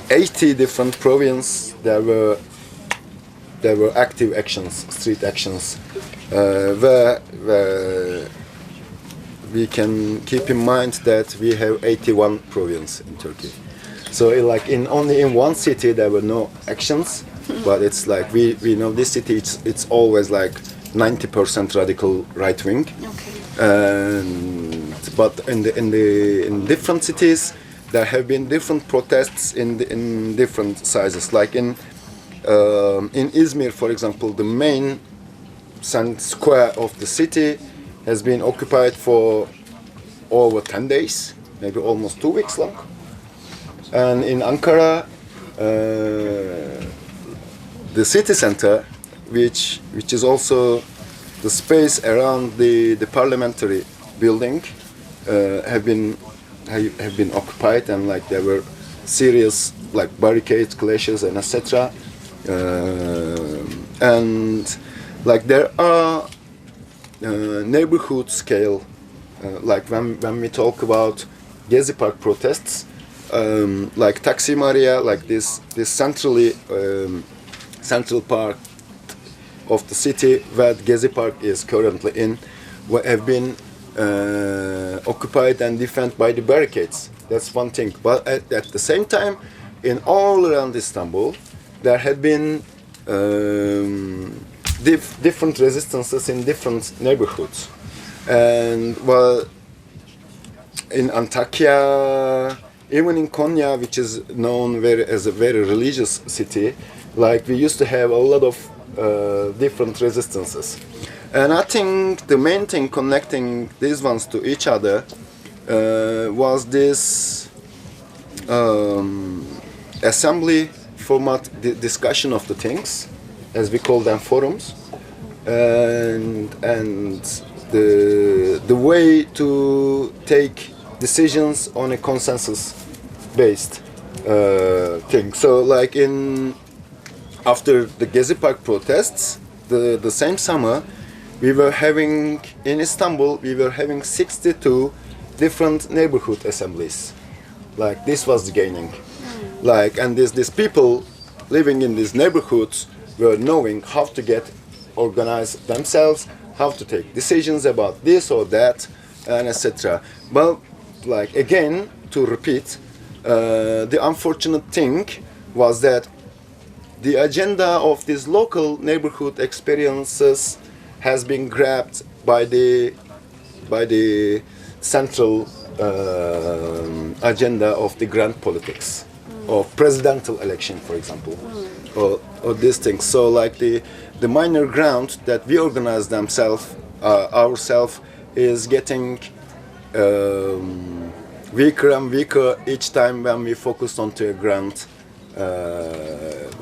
80 different provinces there were active actions, street actions, where we can keep in mind that we have 81 provinces in Turkey. So like only in one city there were no actions, but it's like we know this city it's always like 90% radical right wing. Okay. But in different cities there have been different protests in different sizes. Like in Izmir, for example, the main square of the city has been occupied for over 10 days, maybe almost 2 weeks long. And in Ankara, the city center, which is also the space around the parliamentary building, have been occupied, and like there were serious like barricades, clashes, and etc. And like there are neighborhood scale, like when we talk about Gezi Park protests, like Taksim area, like this central part of the city where Gezi Park is currently in, have been occupied and defended by the barricades. That's one thing. But at the same time, in all around Istanbul, there had been different resistances in different neighborhoods. And well, in Antakya, even in Konya, which is known as a very religious city, like we used to have a lot of different resistances. And I think the main thing connecting these ones to each other was this assembly format, discussion of the things, as we call them, forums, and the way to take decisions on a consensus-based thing. So, like after the Gezi Park protests, the same summer, we were having in Istanbul 62 different neighborhood assemblies. Like this was the gaining. Like, and these people living in these neighborhoods were knowing how to get organized themselves, how to take decisions about this or that, and etc. But like again, to repeat, the unfortunate thing was that the agenda of these local neighborhood experiences has been grabbed by the central agenda of the grand politics, of presidential election, for example, or these things. So like the minor ground that we organize ourselves is getting weaker and weaker each time when we focus on the grand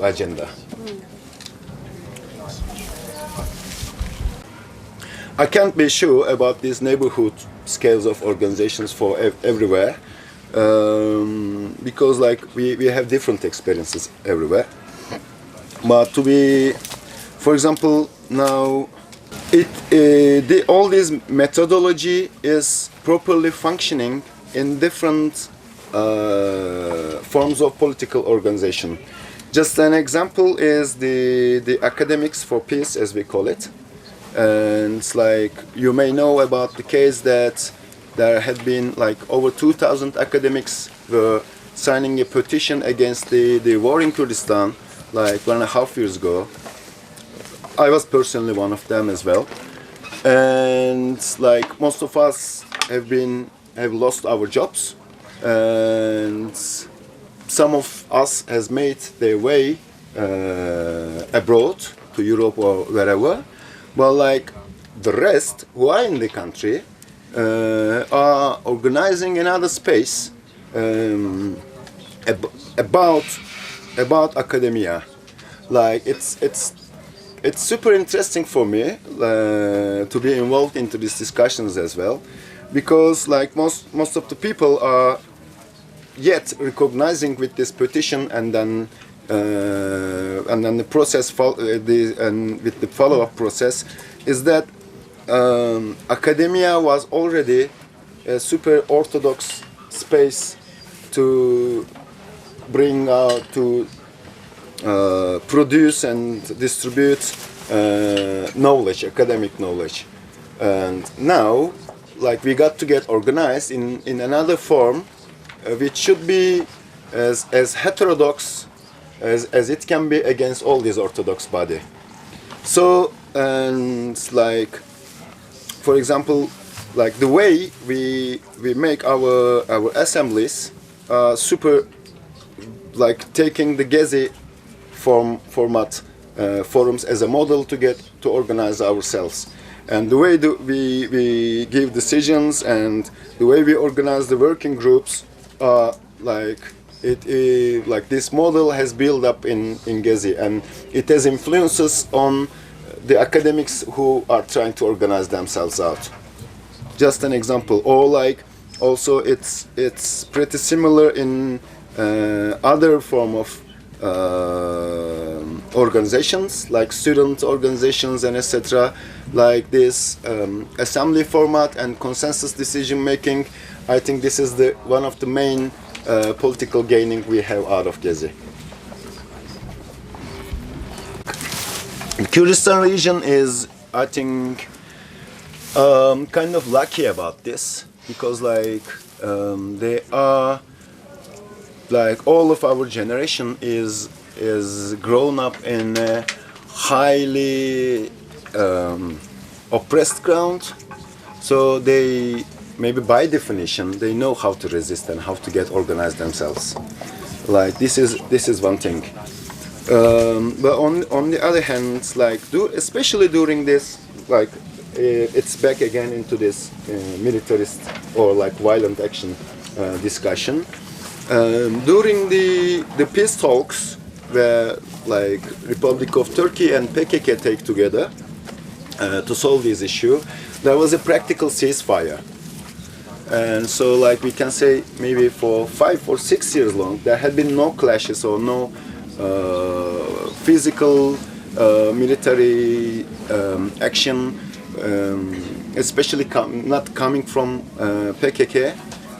agenda. I can't be sure about these neighborhood scales of organizations for everywhere, because like we have different experiences everywhere. But for example, now all this methodology is properly functioning in different forms of political organization. Just an example is the Academics for Peace, as we call it. And it's like you may know about the case that there had been like over 2,000 academics were signing a petition against the war in Kurdistan like 1.5 years ago. I was personally one of them as well. And like most of us have lost our jobs, and some of us has made their way abroad to Europe or wherever. Well, like the rest who are in the country are organizing another space about academia. Like it's it's super interesting for me to be involved into these discussions as well, because like most of the people are yet recognizing with this petition, and then the process and with the follow-up process is that academia was already a super orthodox space to bring out, to produce and distribute knowledge, academic knowledge. And now, like, we got to get organized in another form, which should be as heterodox as it can be against all this orthodox body. So, and like, for example, like the way we make our assemblies, super, like taking the Gezi format forums as a model to organize ourselves, and the way we give decisions and the way we organize the working groups, like like this model has built up in Gezi, and it has influences on the academics who are trying to organize themselves out. Just an example. Or like also it's pretty similar in other form of organizations, like student organizations and etc. Like this assembly format and consensus decision making. I think this is one of the main political gaining we have out of Gezi. Kurdistan region is, I think, kind of lucky about this, because like they are, like, all of our generation is grown up in a highly oppressed ground, so they, maybe by definition, they know how to resist and how to get organized themselves. Like this is one thing. But on the other hand, like especially during this, like it's back again into this militarist or like violent action discussion. During the peace talks, where like Republic of Turkey and PKK take together to solve this issue, there was a practical ceasefire. And so, like, we can say maybe for 5 or 6 years long, there had been no clashes or no physical military action, especially not coming from PKK.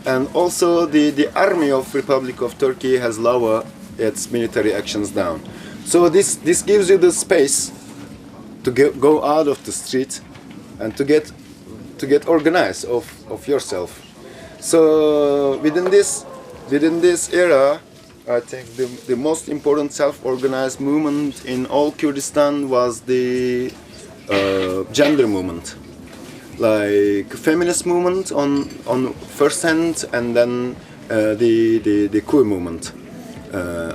And also the army of Republic of Turkey has lowered its military actions down. So this gives you the space to go out of the street and to get organized of yourself. So within this era, I think the most important self-organized movement in all Kurdistan was the gender movement, like feminist movement on first hand, and then the queer movement,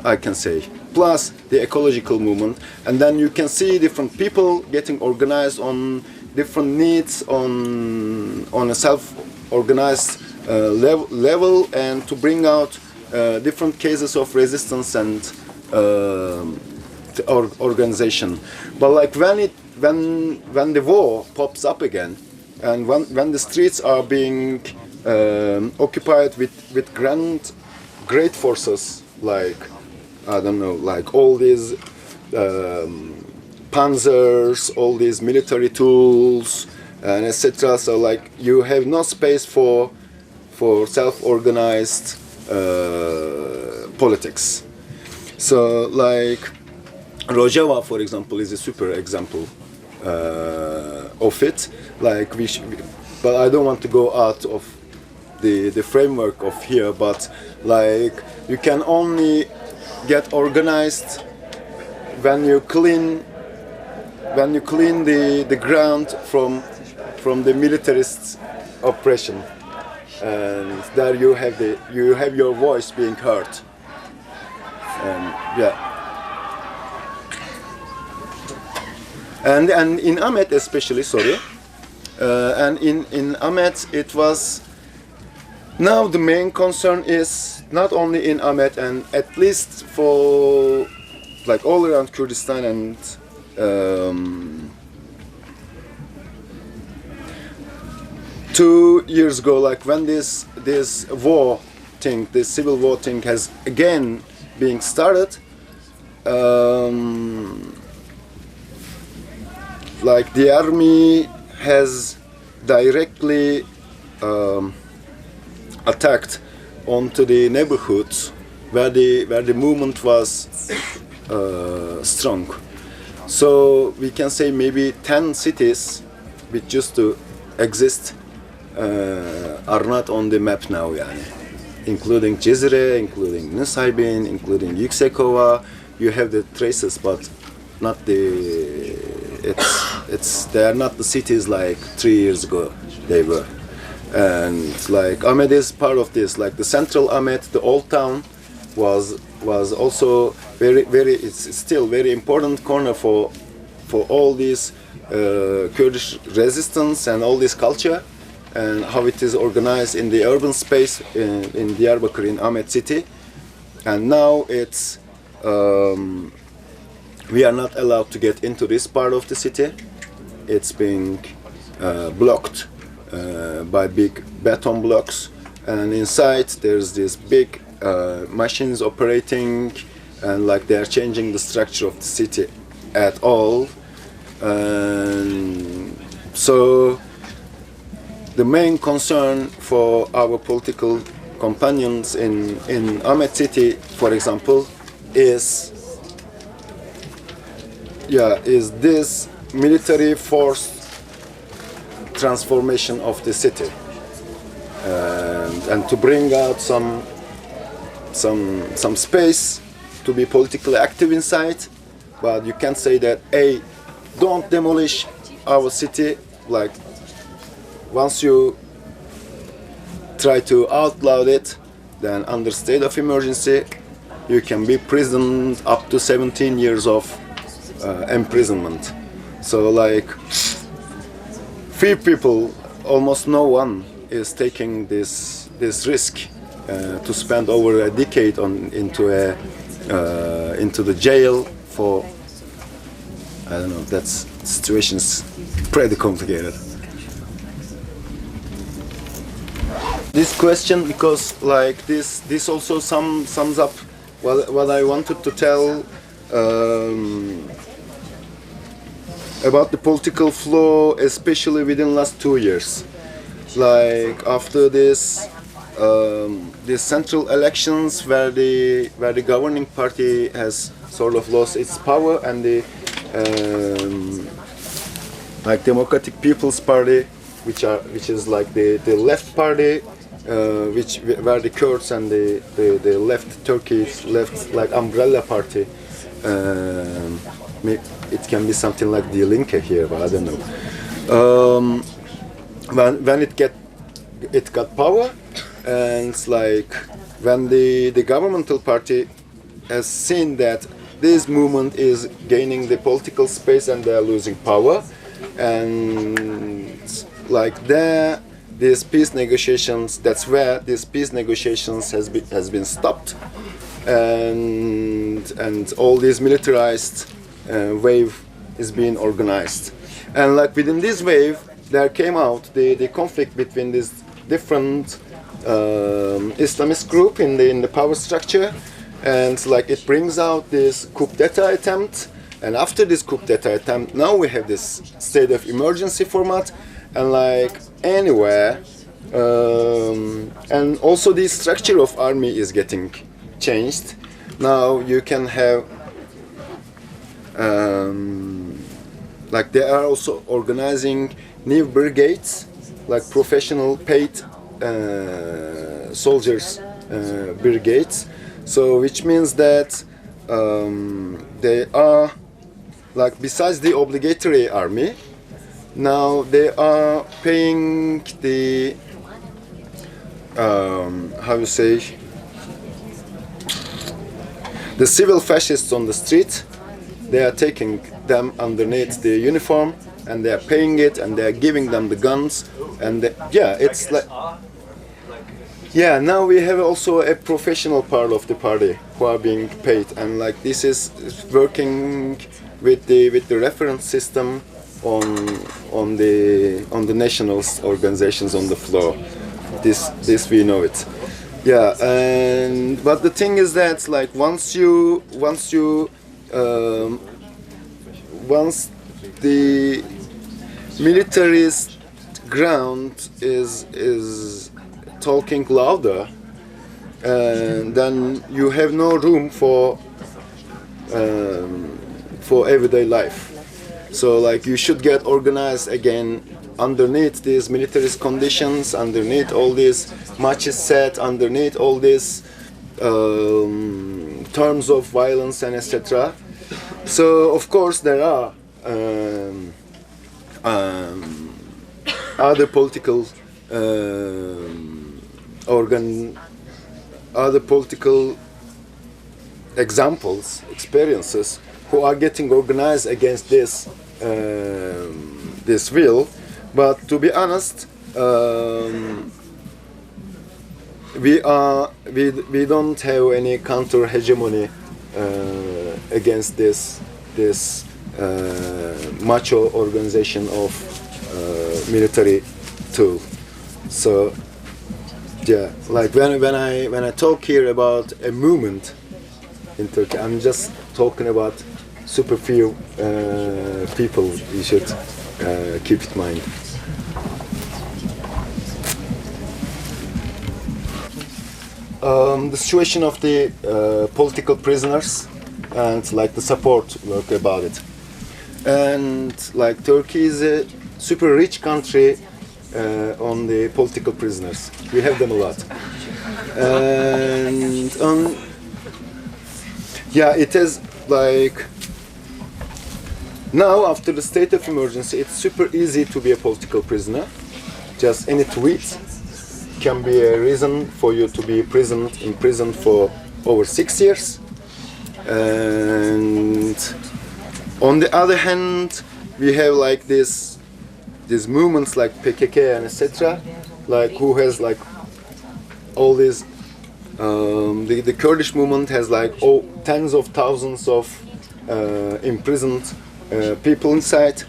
I can say, plus the ecological movement, and then you can see different people getting organized on different needs on a self-organized level, and to bring out different cases of resistance and organization. But like when the war pops up again, and when the streets are being occupied with great forces, like, I don't know, like all these panzers, all these military tools, and etc. So like you have no space for self-organized politics. So like Rojava, for example, is a super example of it. Like but I don't want to go out of the framework of here. But like you can only get organized when you clean the ground from the militarist oppression, and there you have your voice being heard. And in Ahmet especially, and in Ahmet it was, now the main concern is not only in Ahmet, and at least for like all around Kurdistan and 2 years ago, like when this war thing, this civil war thing has again being started, like the army has directly attacked onto the neighborhoods where the movement was strong. So we can say maybe 10 cities which used to exist are not on the map now, yani. Including Cizre, including Nusaybin, including Yüksekova. You have the traces, but not the. They are not the cities like 3 years ago they were. And like Ahmed is part of this. Like the central Ahmed, the old town, was also very. It's still very important corner for all these Kurdish resistance and all this culture, and how it is organized in the urban space in Diyarbakir, in Ahmed city. And now it's we are not allowed to get into this part of the city. It's being blocked by big beton blocks, and inside there's this big machines operating, and like they are changing the structure of the city at all. And so the main concern for our political companions in Ahmed city, for example, is this military force transformation of the city, and to bring out some space to be politically active inside. But you can't say that, hey, don't demolish our city. Like once you try to outlaw it, then under state of emergency you can be imprisoned up to 17 years of imprisonment. So like few people, almost no one is taking this risk to spend over a decade into the jail for, I don't know, that situation's pretty complicated. This question, because like this also sums up what I wanted to tell about the political flow, especially within last 2 years. Like after this central elections where the governing party has sort of lost its power, and the like Democratic People's Party, which is like the left party, where the Kurds and the left Turkish left like umbrella party. It can be something like Die Linke here, but I don't know. When it got power, and like when the governmental party has seen that this movement is gaining the political space and they are losing power, and like these peace negotiations, that's where these peace negotiations has been stopped, and all this militarized wave is being organized. And like within this wave there came out the conflict between these different Islamist group in the power structure, and like it brings out this coup d'etat attempt. And after this coup d'etat attempt, now we have this state of emergency format, and like anywhere, and also the structure of army is getting changed. Now you can have like they are also organizing new brigades, like professional paid soldiers brigades. So which means that they are like, besides the obligatory army, now they are paying the how you say, the civil fascists on the street. They are taking them underneath the uniform, and they are paying it, and they are giving them the guns, and it's like, now we have also a professional part of the party who are being paid, and like this is working with the reference system on the national organizations on the floor. This we know it. Yeah, and but the thing is that like once the militarist ground is talking louder, then you have no room for everyday life. So like you should get organized again underneath these militarist conditions, underneath all this much is said, underneath all these terms of violence and etc. So of course there are other political other political examples, experiences who are getting organized against this this will. But to be honest, we don't have any counter hegemony against this macho organization of military tool. So yeah, like when I talk here about a movement in Turkey, I'm just talking about super few people. You should keep it in mind. The situation of the political prisoners and like the support work about it. And like Turkey is a super rich country on the political prisoners. We have them a lot. And yeah, it is like now after the state of emergency, it's super easy to be a political prisoner. Just any tweet can be a reason for you to be imprisoned for over 6 years. And on the other hand, we have like these movements like PKK and etc. Like who has like all these the Kurdish movement has like tens of thousands of imprisoned people inside.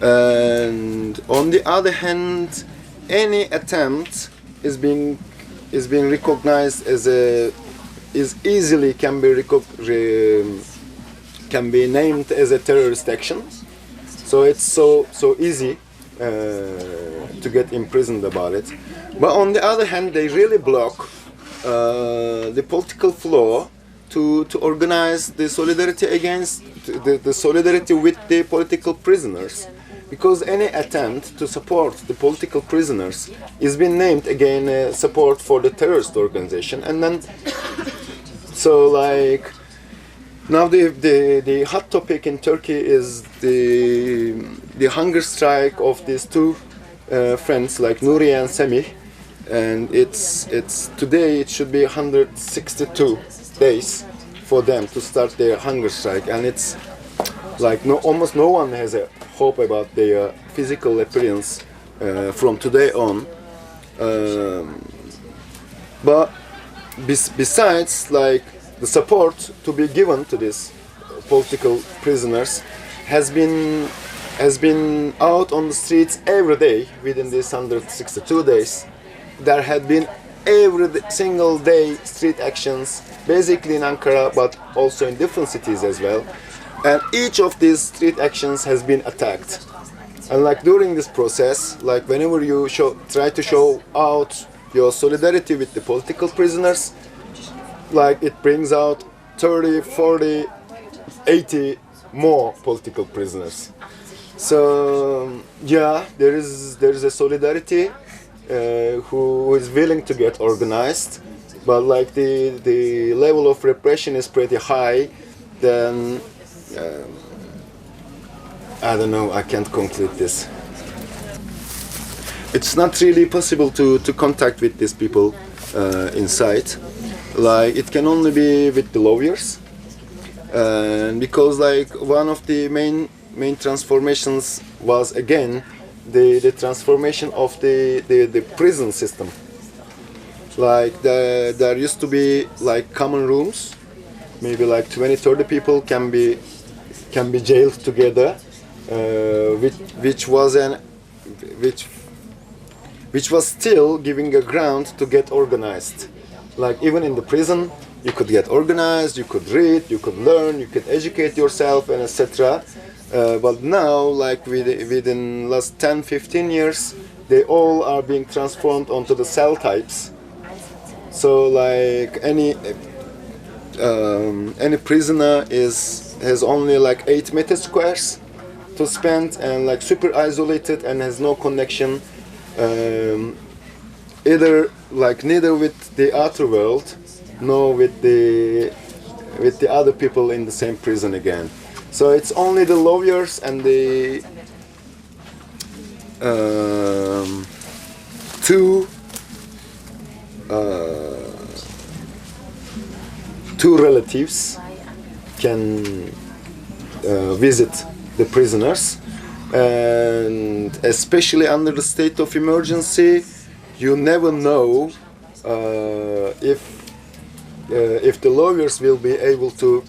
And on the other hand, any attempt is being recognized as can be named as a terrorist action. So it's so easy to get imprisoned about it. But on the other hand, they really block the political flow to organize the solidarity against the solidarity with the political prisoners, because any attempt to support the political prisoners is being named again support for the terrorist organization. And then so like now the hot topic in Turkey is the hunger strike of these two friends like Nuri and Semih, and it's today it should be 162 days for them to start their hunger strike, and it's like almost no one has a hope about their physical appearance from today on. But besides, like the support to be given to these political prisoners has been out on the streets every day within these 162 days. There had been every single day street actions, basically in Ankara, but also in different cities as well. And each of these street actions has been attacked. And like during this process, like whenever you try to show out your solidarity with the political prisoners, like it brings out 30, 40, 80 more political prisoners. So yeah, there is a solidarity who is willing to get organized, but like the level of repression is pretty high. Then I don't know, I can't conclude this. It's not really possible to contact with these people inside. Like it can only be with the lawyers, because like one of the main transformations was again the transformation of the prison system. Like there used to be like common rooms, maybe like 20-30 people can can be jailed together, which was still giving a ground to get organized. Like even in the prison, you could get organized, you could read, you could learn, you could educate yourself, and etc. But now, like within last 10-15 years, they all are being transformed onto the cell types. So like any prisoner has only like 8 meter squares to spend, and like super isolated and has no connection, neither with the outer world, nor with the other people in the same prison again. So it's only the lawyers and the two relatives can visit the prisoners, and especially under the state of emergency, you never know if the lawyers will be able to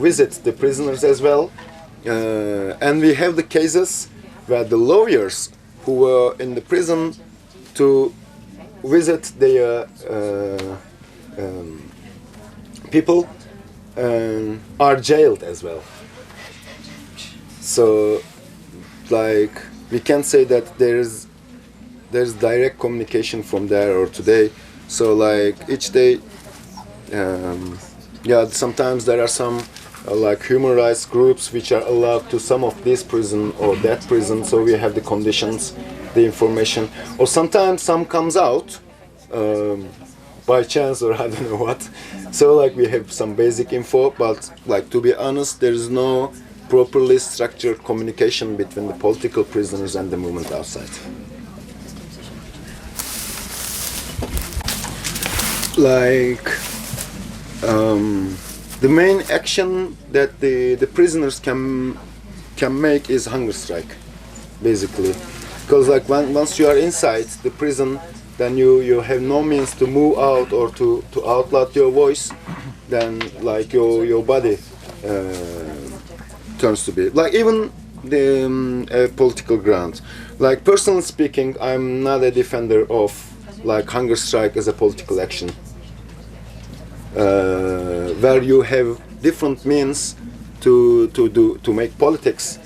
visit the prisoners as well. And we have the cases where the lawyers who were in the prison to visit their people are jailed as well. So like we can say that there's direct communication from there or today. So like each day, sometimes there are some like human rights groups which are allowed to some of this prison or that prison, so we have the conditions, the information, or sometimes some comes out by chance or I don't know what. So like we have some basic info, but like to be honest, there is no properly structured communication between the political prisoners and the movement outside. Like the main action that the prisoners can make is hunger strike, basically, because like once you are inside the prison, then you have no means to move out or to outlet your voice. Then like your body turns to be like even the political ground. Like personally speaking, I'm not a defender of like hunger strike as a political action, where you have different means to make politics.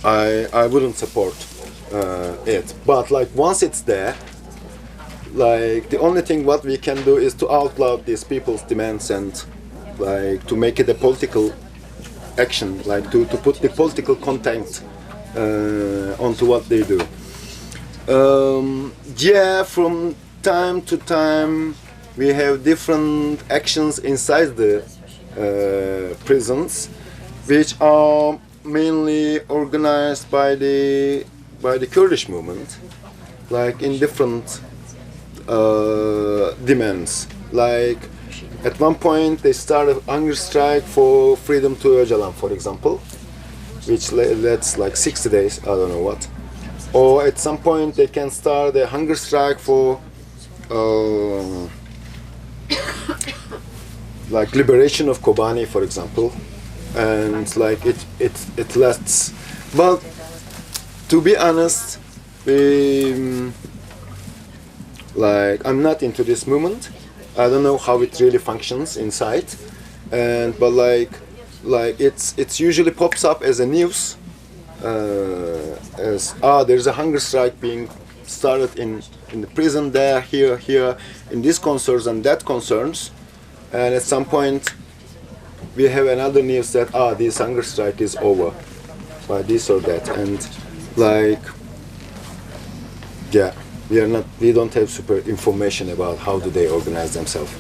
I wouldn't support it, but like once it's there, like the only thing what we can do is to outlaw these people's demands and like to make it a political action, like to put the political content onto what they do. From time to time we have different actions inside the prisons, which are mainly organized by the Kurdish movement, like in different demands. Like at one point they started a hunger strike for freedom to Öcalan, for example, which that's like 60 days, I don't know what. Or at some point they can start a hunger strike for like liberation of Kobani, for example, and like it lasts. But to be honest, like I'm not into this movement. I don't know how it really functions inside, but like it's usually pops up as a news, as there's a hunger strike being started in the prison there, here, in these concerns and that concerns, and at some point we have another news that this hunger strike is over by this or that, and like we don't have super information about how do they organize themselves.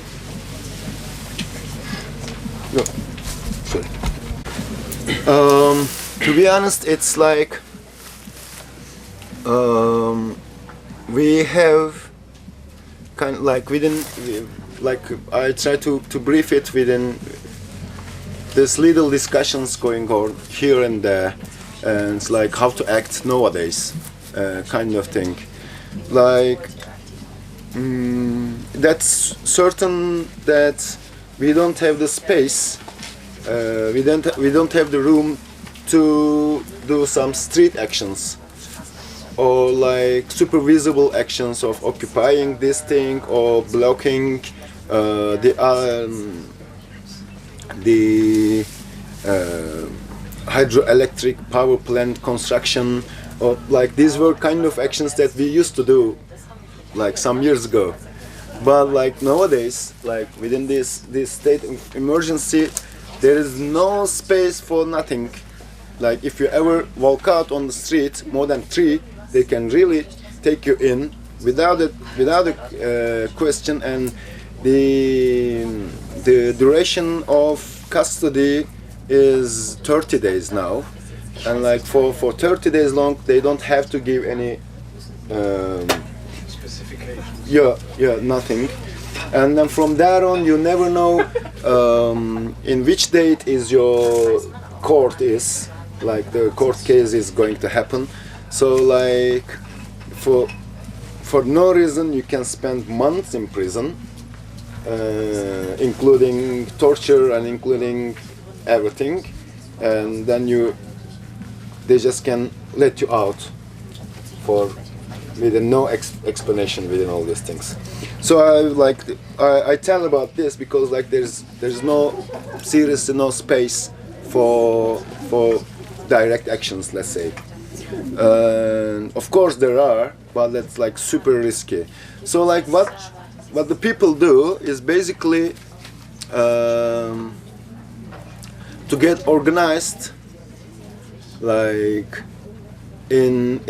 No, sorry. To be honest, it's like we have kind of like I try to brief it within this little discussions going on here and there, and it's like how to act nowadays, kind of thing. Like that's certain that we don't have the space we don't have the room to do some street actions or like super visible actions of occupying this thing or blocking the hydroelectric power plant construction, or like these were kind of actions that we used to do like some years ago. But like nowadays, like within this state of emergency, there is no space for nothing. Like if you ever walk out on the street, more than 3, they can really take you in without a question, and the duration of custody is 30 days now, and like for 30 days long they don't have to give any specifications. Yeah, nothing. And then from there on you never know in which date is your court is, like the court case is going to happen. So like for no reason you can spend months in prison, including torture and including everything, and then they just can let you out for with no explanation within all these things. So I tell about this because like there's no seriously no space for direct actions, let's say. Of course there are, but that's like super risky. So like what the people do is basically to get organized, like in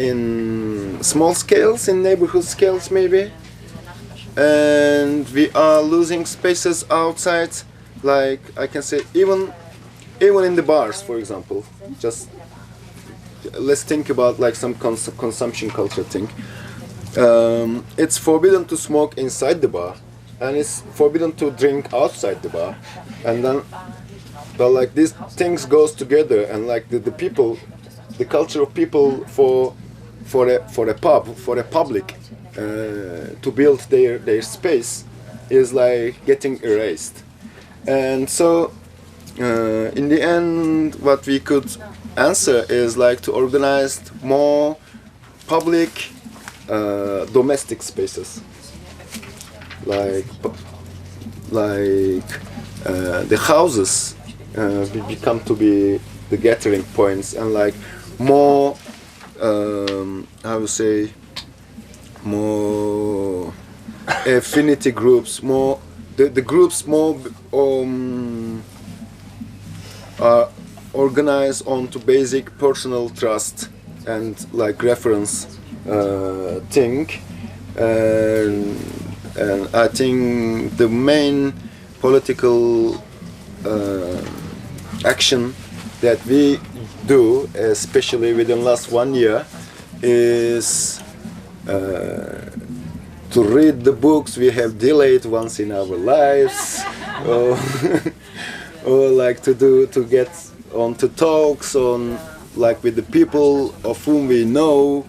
small scales, in neighborhood scales maybe, and we are losing spaces outside, like I can say even in the bars, for example. Just let's think about like some consumption culture thing. It's forbidden to smoke inside the bar, and it's forbidden to drink outside the bar, and then but like these things goes together, and like the people, the culture of people for a public to build their space is like getting erased. And so in the end what we could answer is like to organize more public domestic spaces, like the houses become to be the gathering points, and like more how to say, more affinity groups, more the groups more are organized onto basic personal trust and like reference thing, and I think the main political action that we do, especially within last 1 year, is to read the books we have delayed once in our lives, or like to get on to talks on like with the people of whom we know,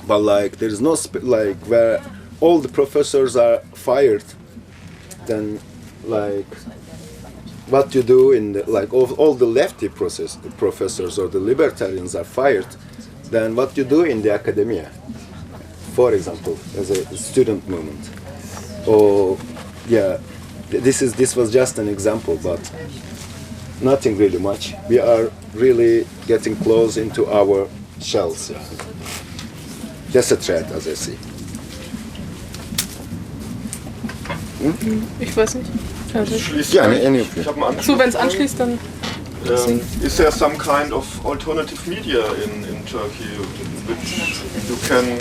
but like there is no like where all the professors are fired, then like what you do in the, like all the lefty professors or the libertarians are fired, then what you do in the academia, for example, as a student movement, or yeah, this was just an example, but nothing really much. We are really getting close into our shells. That's a threat, as I see. Ich weiß nicht. Also Yeah, any of you. Ich habe einen so, wenn es anschließt, dann. Is there some kind of alternative media in Turkey which you can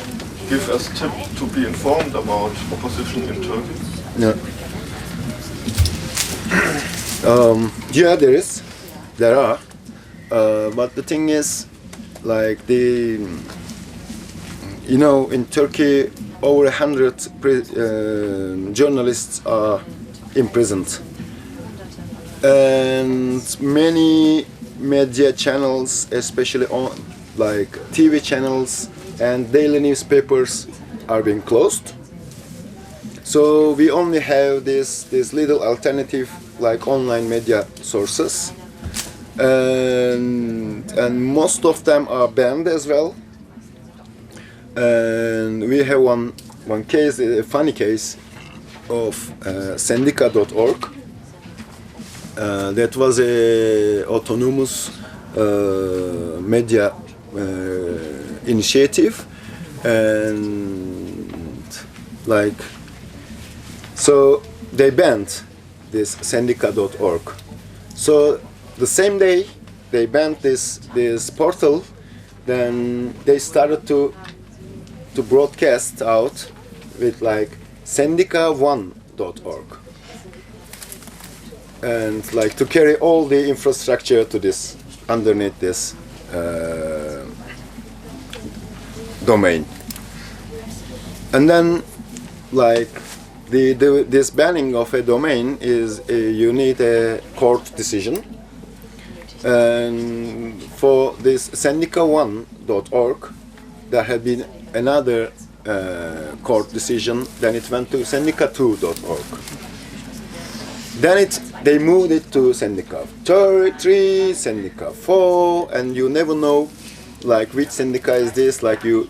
give us tip to be informed about opposition in Turkey? Yeah. Yeah, there are, but the thing is, like in Turkey, over 100 journalists are imprisoned, and many media channels, especially on like TV channels and daily newspapers, are being closed. So we only have this little alternative like online media sources, and most of them are banned as well. And we have one case, a funny case of syndica.org. That was a autonomous media initiative, and like so they banned this syndica.org. So the same day they banned this portal, then they started to broadcast out with like syndica1.org, and like to carry all the infrastructure to this underneath this domain. And then like this banning of a domain is you need a court decision, and for this syndica1.org there had been another court decision. Then it went to syndica2.org. Then they moved it to Syndica 3, Syndica 4, and you never know like which Syndica is this. Like you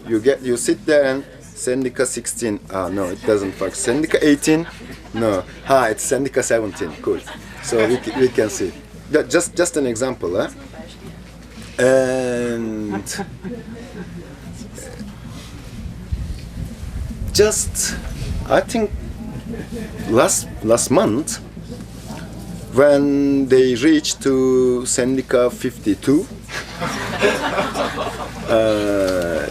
sit there and Syndica 16. No, it doesn't work. Syndica 18. No. It's Syndica 17. Cool. So we can see. Just an example, huh? And just I think last month, when they reached to Syndica 52,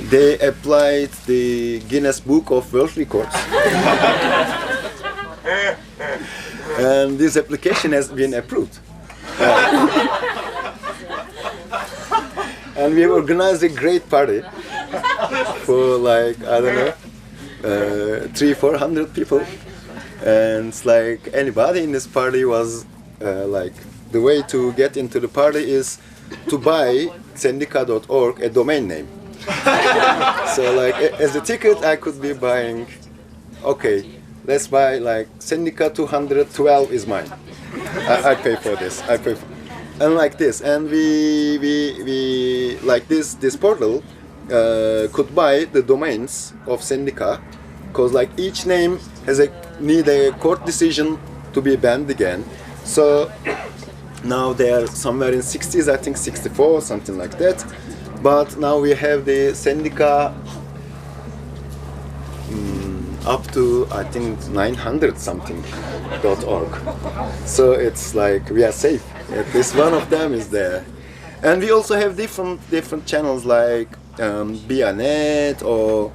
they applied the Guinness Book of World Records. And this application has been approved. And we organized a great party for like, I don't know, 300-400 people. And it's like anybody in this party was like, the way to get into the party is to buy syndica.org a domain name. So like as a ticket I could be buying, okay, let's buy like Syndica 212 is mine. I pay for this. And like this, and we like this portal could buy the domains of Syndica, because like each name has need a court decision to be banned again. So now they are somewhere in 60s, I think 64, something like that. But now we have the Syndica up to I think 900 something .org. So it's like we are safe. At least one of them is there. And we also have different channels like Bianet or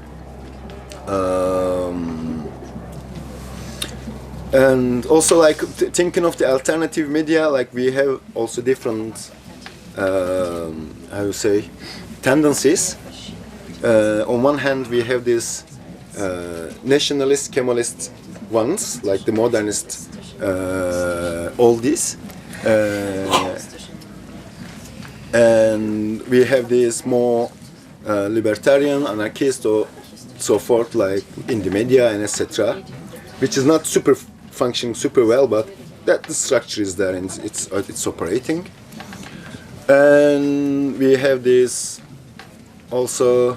and also like thinking of the alternative media, like we have also different how you say tendencies. On one hand we have this nationalist, Kemalist ones, like the modernist oldies, and we have this more libertarian, anarchist, or so forth, like in the media and etc., which is not functioning super well, but that the structure is there and it's operating. And we have this also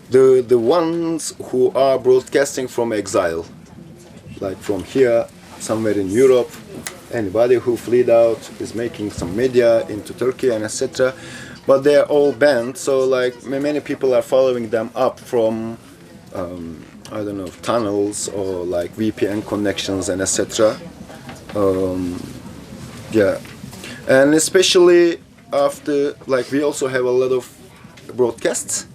the ones who are broadcasting from exile, like from here, somewhere in Europe. Anybody who fled out is making some media into Turkey and etc. But they are all banned, so like many people are following them up from I don't know, tunnels or like VPN connections and etc. Yeah, and especially after, like we also have a lot of broadcasts,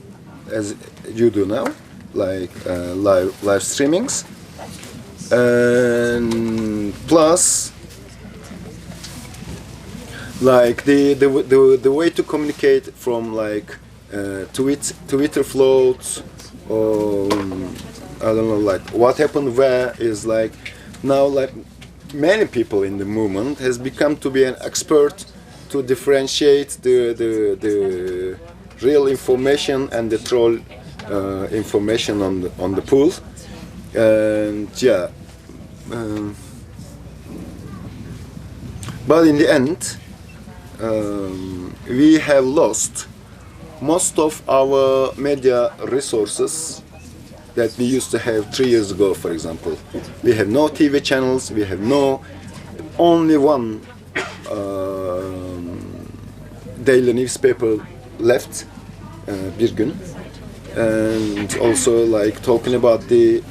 as you do now, like live streamings, and plus like the way to communicate from like Twitter floats or I don't know, like what happened where is like now like many people in the movement has become to be an expert to differentiate the real information and the troll information on the pool. And yeah, but in the end, we have lost most of our media resources that we used to have 3 years ago, for example. We have no TV channels, we have only one daily newspaper left, Bir Gün. And also like talking about the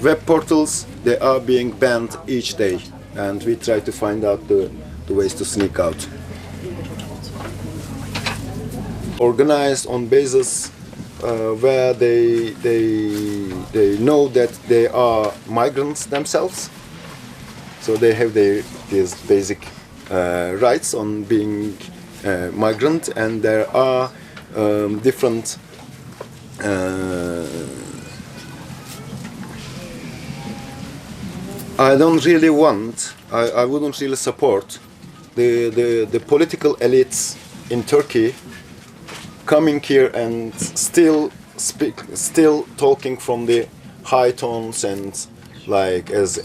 web portals, they are being banned each day, and we try to find out the ways to sneak out. Organized on basis where they know that they are migrants themselves, so they have these basic rights on being migrant, and there are different I don't really want, I wouldn't really support the political elites in Turkey coming here and still talking from the high tones and like as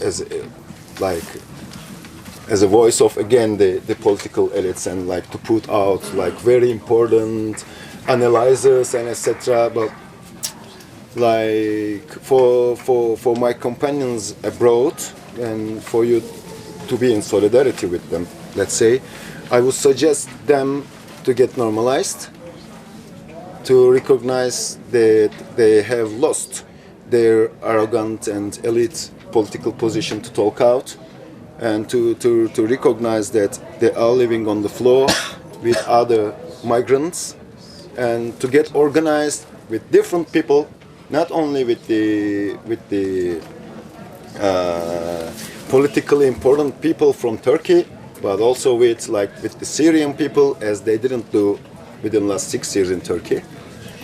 a voice of again the political elites, and like to put out like very important analyzers and etc. But like for my companions abroad and for you to be in solidarity with them, let's say, I would suggest them to get normalized, to recognize that they have lost their arrogant and elite political position to talk out, and to recognize that they are living on the floor with other migrants, and to get organized with different people, not only with the politically important people from Turkey, but also with the Syrian people, as they didn't do within the last 6 years in Turkey,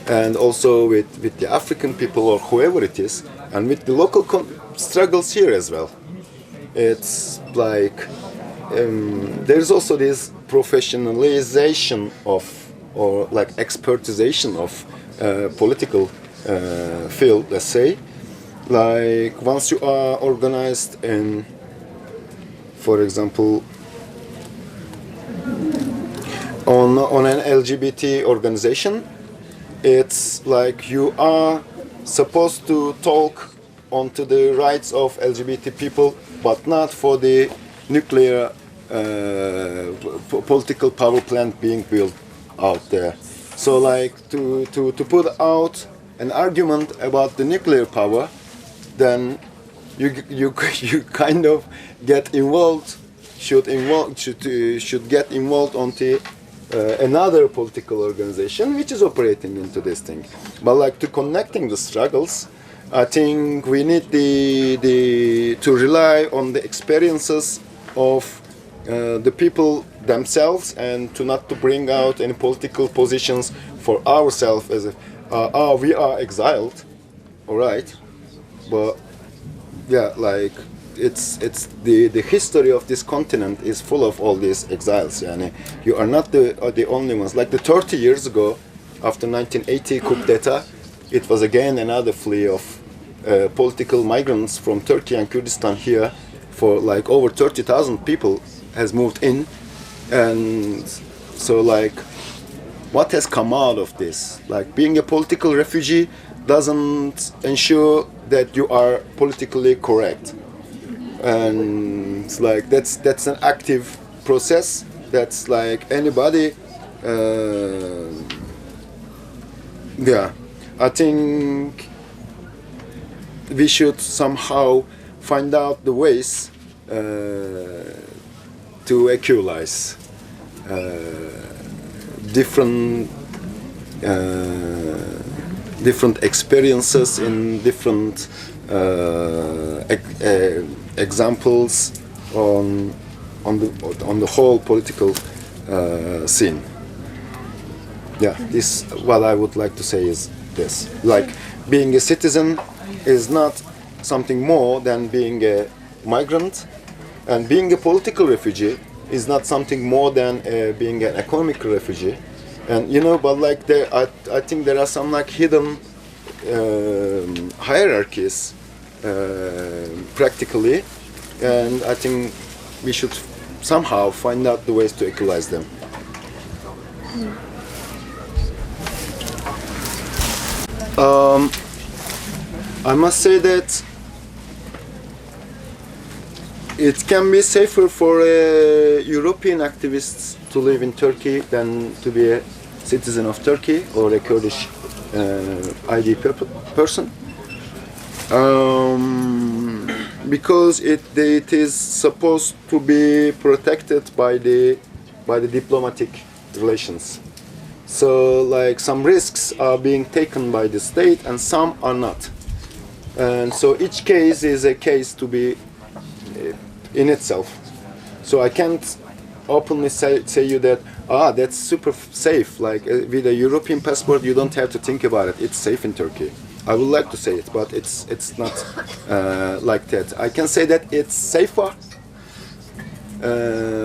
and also with the African people or whoever it is, and with the local struggles here as well. It's like there's also this professionalization of, or like expertization of political field, let's say. Like once you are organized in, for example, on an LGBT organization, it's like you are supposed to talk onto the rights of LGBT people, but not for the nuclear political power plant being built out there. So like to put out an argument about the nuclear power, then you kind of get involved, should get involved onto another political organization which is operating into this thing. But like to connecting the struggles, I think we need to rely on the experiences of the people themselves, and to not to bring out any political positions for ourselves as if we are exiled, all right, but yeah, like it's the history of this continent is full of all these exiles, and you are not the only ones. Like the 30 years ago, after 1980 coup d'etat, it was again another flee of political migrants from Turkey and Kurdistan here, for like over 30,000 people has moved in. And so like what has come out of this? Like being a political refugee doesn't ensure that you are politically correct, and it's like that's an active process. That's like anybody I think we should somehow find out the ways to equalize different experiences in different examples on the whole political scene. Yeah, this what I would like to say is this: like being a citizen is not something more than being a migrant, and being a political refugee is not something more than being an economic refugee. And you know, but like I think there are some like hidden hierarchies practically, and I think we should somehow find out the ways to equalize them. I must say that it can be safer for European activists to live in Turkey than to be a citizen of Turkey or a Kurdish ID person. Because it is supposed to be protected by the diplomatic relations. So like some risks are being taken by the state and some are not. And so each case is a case to be in itself. So I can't openly say you that that's super safe. Like with a European passport, you don't have to think about it. It's safe in Turkey. I would like to say it, but it's not like that. I can say that it's safer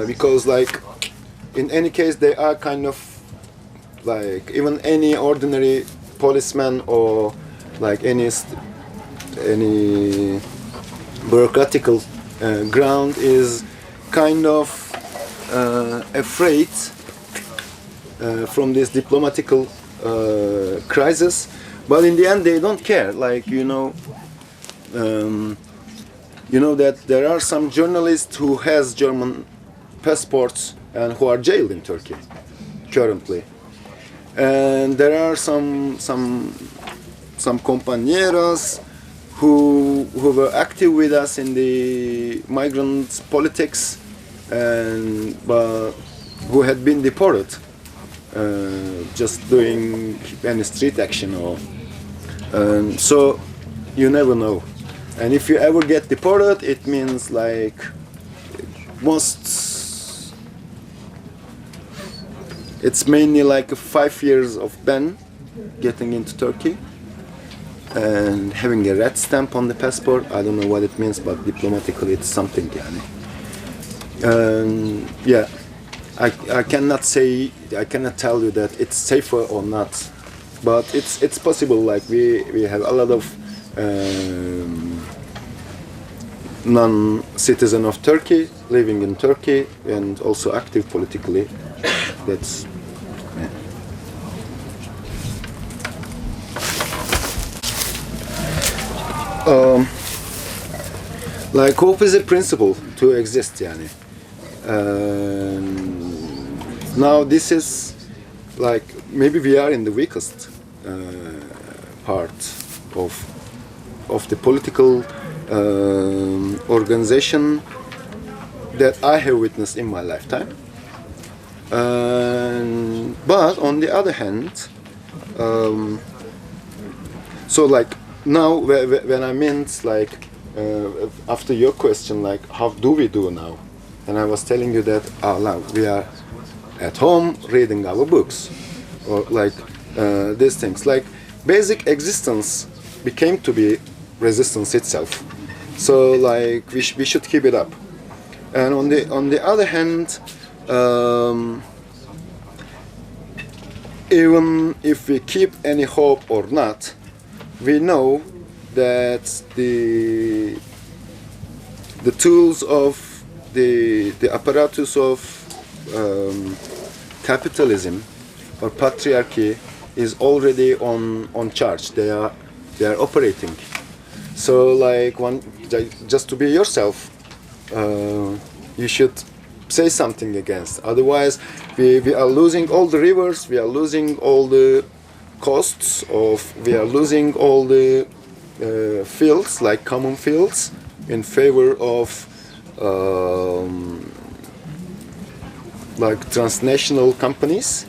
because like in any case they are kind of like even any ordinary policeman or like any bureaucratical ground is kind of afraid from this diplomatical crisis, but in the end they don't care. Like you know that there are some journalists who has German passports and who are jailed in Turkey currently, and there are some compañeros who were active with us in the migrant politics and who had been deported just doing any street action or so you never know. And if you ever get deported, it means like it's mainly like 5 years of ban getting into Turkey and having a red stamp on the passport. I don't know what it means, but diplomatically it's something. Yeah, I cannot tell you that it's safer or not, but it's possible. Like we have a lot of non-citizen of Turkey living in Turkey and also active politically. That's like hope is a principle to exist, yani. Now this is like maybe we are in the weakest part of the political organization that I have witnessed in my lifetime. But on the other hand, so like now when I meant like after your question, like how do we do now? And I was telling you that now we are at home reading our books, or like these things. Like basic existence became to be resistance itself. So like we should keep it up. And on the other hand, even if we keep any hope or not, we know that the tools of the apparatus of capitalism or patriarchy is already on charge. They are operating. So like just to be yourself, you should say something against. Otherwise, we are losing all the rivers. We are losing all the costs we are losing all the fields, like common fields, in favor of like transnational companies,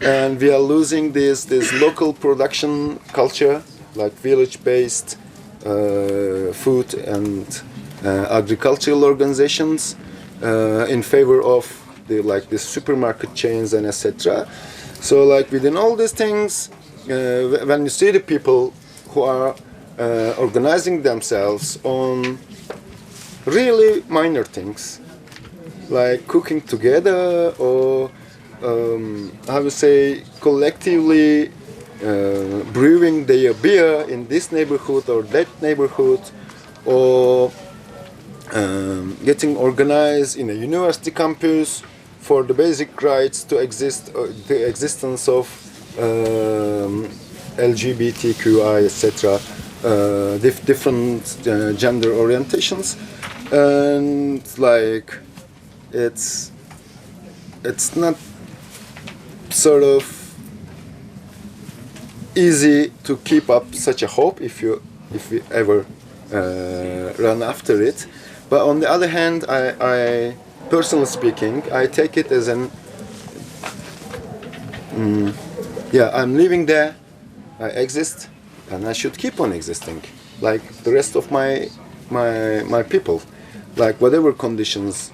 and we are losing this local production culture, like village-based food and agricultural organizations, in favor of the supermarket chains and etc. So like within all these things, when you see the people who are organizing themselves on really minor things, like cooking together or I would say collectively brewing their beer in this neighborhood or that neighborhood, or getting organized in a university campus for the basic rights to exist, the existence of LGBTQI, etc., different gender orientations, and like it's not sort of easy to keep up such a hope if we ever run after it. But on the other hand, I personally speaking, I take it as an I'm living there, I exist, and I should keep on existing like the rest of my people, like whatever conditions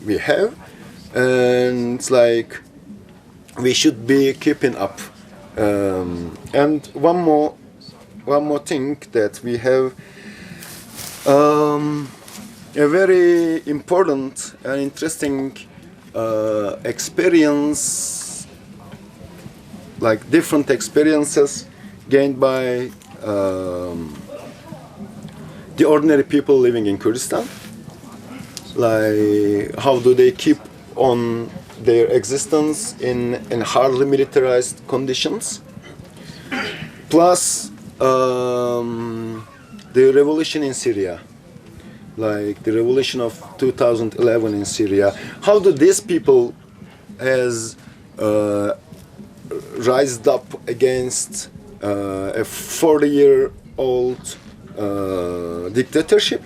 we have, and it's like we should be keeping up. And one more thing, that we have a very important and interesting experience, like different experiences gained by the ordinary people living in Kurdistan. Like how do they keep on their existence in hardly militarized conditions, plus the revolution in Syria, like the revolution of 2011 in Syria. How do these people has rised up against a 40-year-old dictatorship,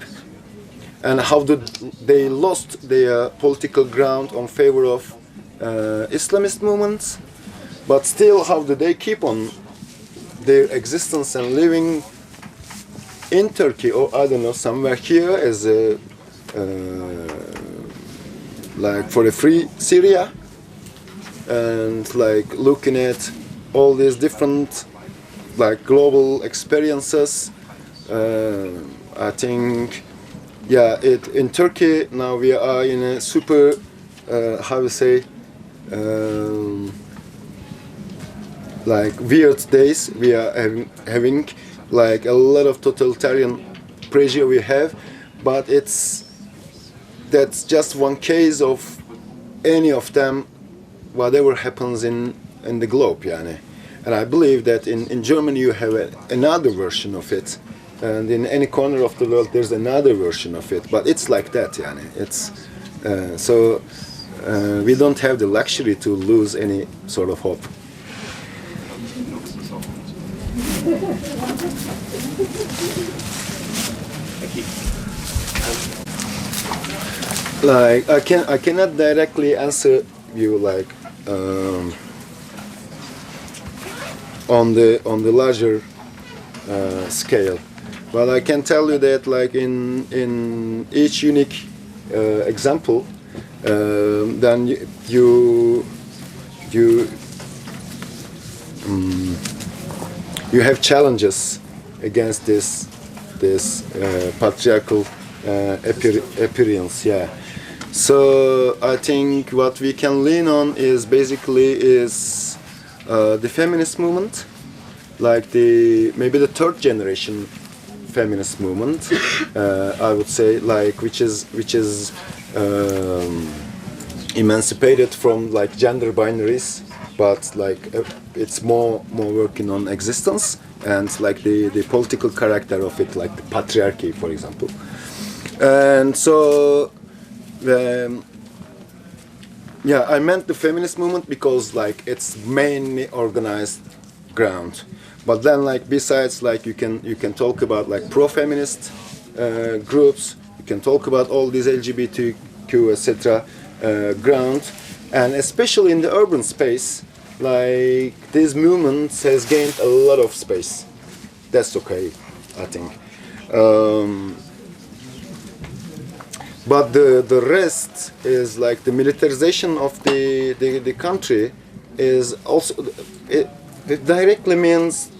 and how did they lost their political ground on favor of Islamist movements, but still how do they keep on their existence and living in Turkey, or I don't know, somewhere here as a like for a free Syria, and like looking at all these different like global experiences. I think in Turkey now we are in a super how to say like weird days. We are having like a lot of totalitarian pressure we have, but that's just one case of any of them, whatever happens in the globe, yani. And I believe that in Germany you have another version of it, and in any corner of the world there's another version of it, but it's like that, yani. It's so we don't have the luxury to lose any sort of hope. Like I cannot directly answer you like on the larger scale, but I can tell you that like in each unique example, then you have challenges against this patriarchal appearance. Yeah. So I think what we can lean on is basically the feminist movement, like maybe the third generation feminist movement. I would say, like which is emancipated from like gender binaries, but like it's more working on existence and like the political character of it, like the patriarchy, for example. And so I meant the feminist movement because like it's mainly organized ground. But then like besides, like you can talk about like pro-feminist groups, you can talk about all these LGBTQ etc. Ground, and especially in the urban space, like this movement has gained a lot of space. That's okay, I think. But the rest is like the militarization of the country is also it directly means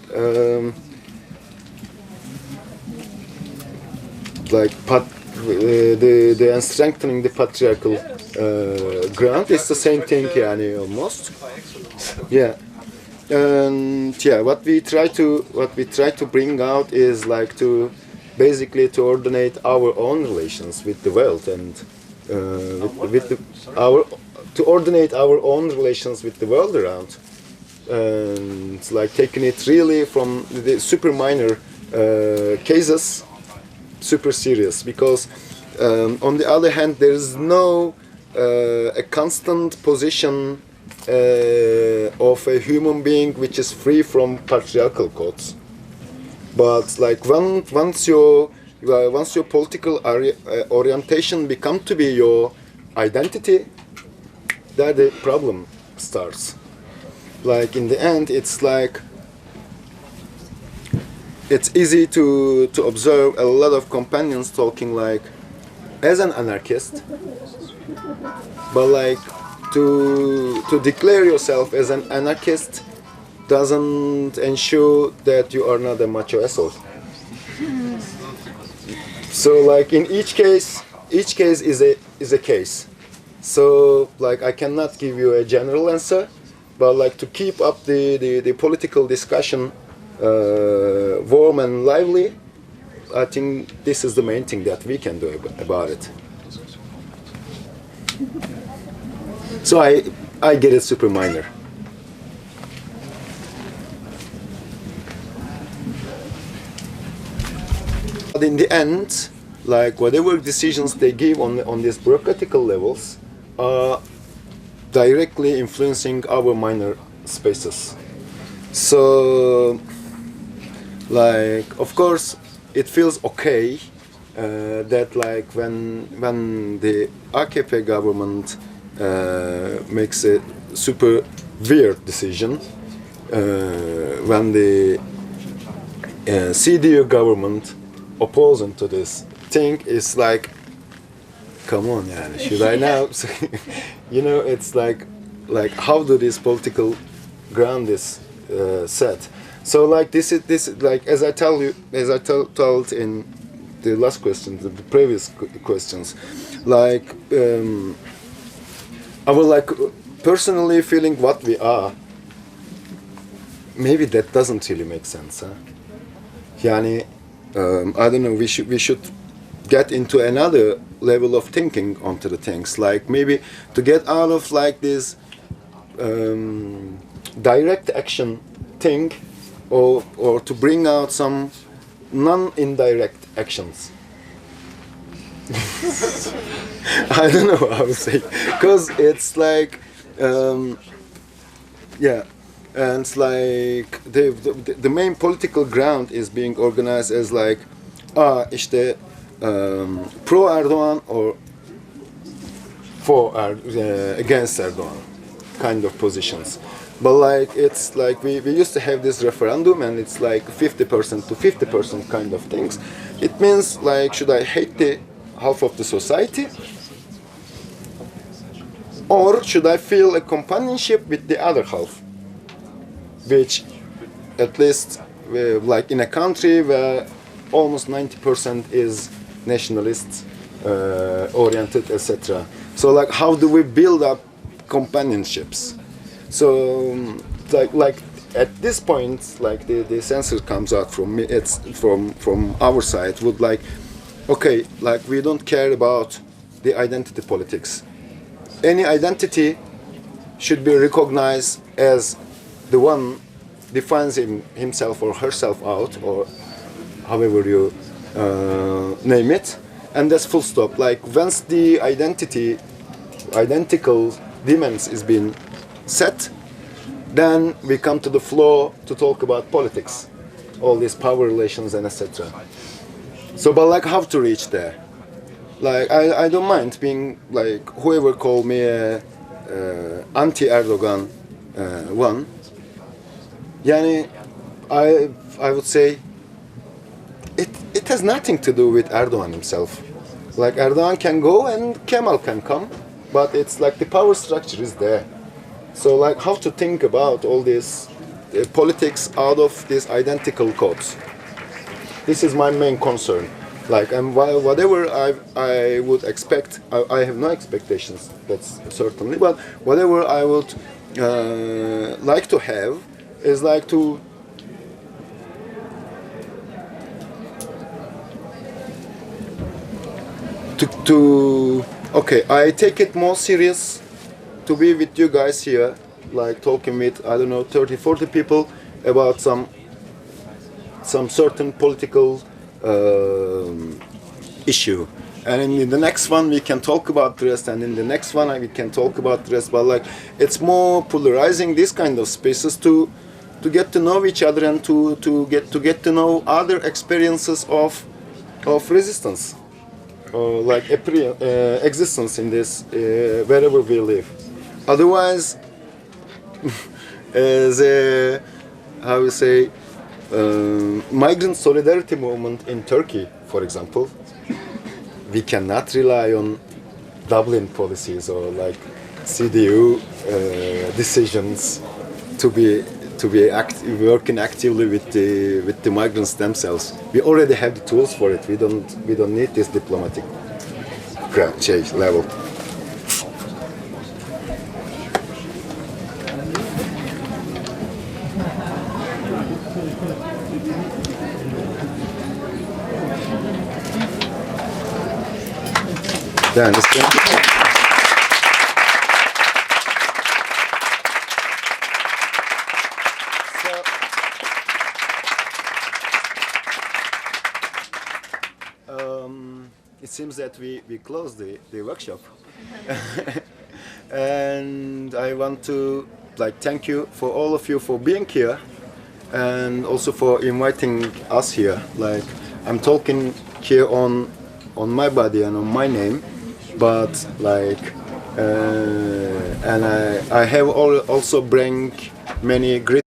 like the strengthening the patriarchal ground. It's the same thing, yani, almost. Yeah. And what we try to bring out is like to basically to ordinate our own relations with the world and to ordinate our own relations with the world around, and like taking it really from the super minor cases super serious, because on the other hand there is no a constant position of a human being which is free from patriarchal codes. But like once your political orientation become to be your identity, that the problem starts. Like in the end, it's like it's easy to observe a lot of companions talking like as an anarchist, but like to declare yourself as an anarchist doesn't ensure that you are not a macho asshole. So like in each case is a case. So like I cannot give you a general answer, but like to keep up the political discussion warm and lively, I think this is the main thing that we can do about it. So I get it super minor. But in the end, like whatever decisions they give on these bureaucratical levels are directly influencing our minor spaces. So, like, of course, it feels okay that like when the AKP government makes a super weird decision, when the CDU government opposing to this thing is like, come on, yeah, should I now? You know, it's like how do this political ground is set? So like this is like as I told in the last question, the previous questions, like I was like personally feeling what we are. Maybe that doesn't really make sense, huh? Yani, I don't know. We should get into another level of thinking onto the things. Like maybe to get out of like this direct action thing, or to bring out some non-indirect actions. I don't know how to say, because it's like yeah. And it's like the main political ground is being organized as like işte pro Erdogan or against Erdogan kind of positions. But like it's like we used to have this referendum and it's like 50% to 50% kind of things. It means like should I hate the half of the society, or should I feel a companionship with the other half? Which, at least, like in a country where almost 90% is nationalist oriented, etc. So, like, how do we build up companionships? So, like at this point, like the censor comes out from me. It's from our side. Would like, okay, like we don't care about the identity politics. Any identity should be recognized as the one defines himself or herself out, or however you name it, and that's full stop. Like once the identical demands is being set, then we come to the floor to talk about politics, all these power relations and etc. So, but like how to reach there? Like I don't mind being like whoever called me a anti-Erdogan one. Yani, I would say it has nothing to do with Erdogan himself. Like Erdogan can go and Kemal can come, but it's like the power structure is there. So like how to think about all this politics out of these identical codes. This is my main concern. Like and whatever I would expect, I have no expectations. That's certainly, but whatever I would like to have is like to Okay, I take it more serious to be with you guys here, like talking with, I don't know, 30, 40 people about some certain political issue. And in the next one we can talk about the rest, and in the next one we can talk about the rest. But like, it's more polarizing this kind of spaces to get to know each other and to get to know other experiences of resistance, like existence in this wherever we live. Otherwise, as a, how we say, migrant solidarity movement in Turkey, for example, we cannot rely on Dublin policies or like CDU decisions to be working actively with the migrants themselves. We already have the tools for it. We don't need this diplomatic level. Do you understand? It seems that we closed the workshop. And I want to thank you for all of you for being here, and also for inviting us here. Like, I'm talking here on my body and on my name, but and I have also bring many great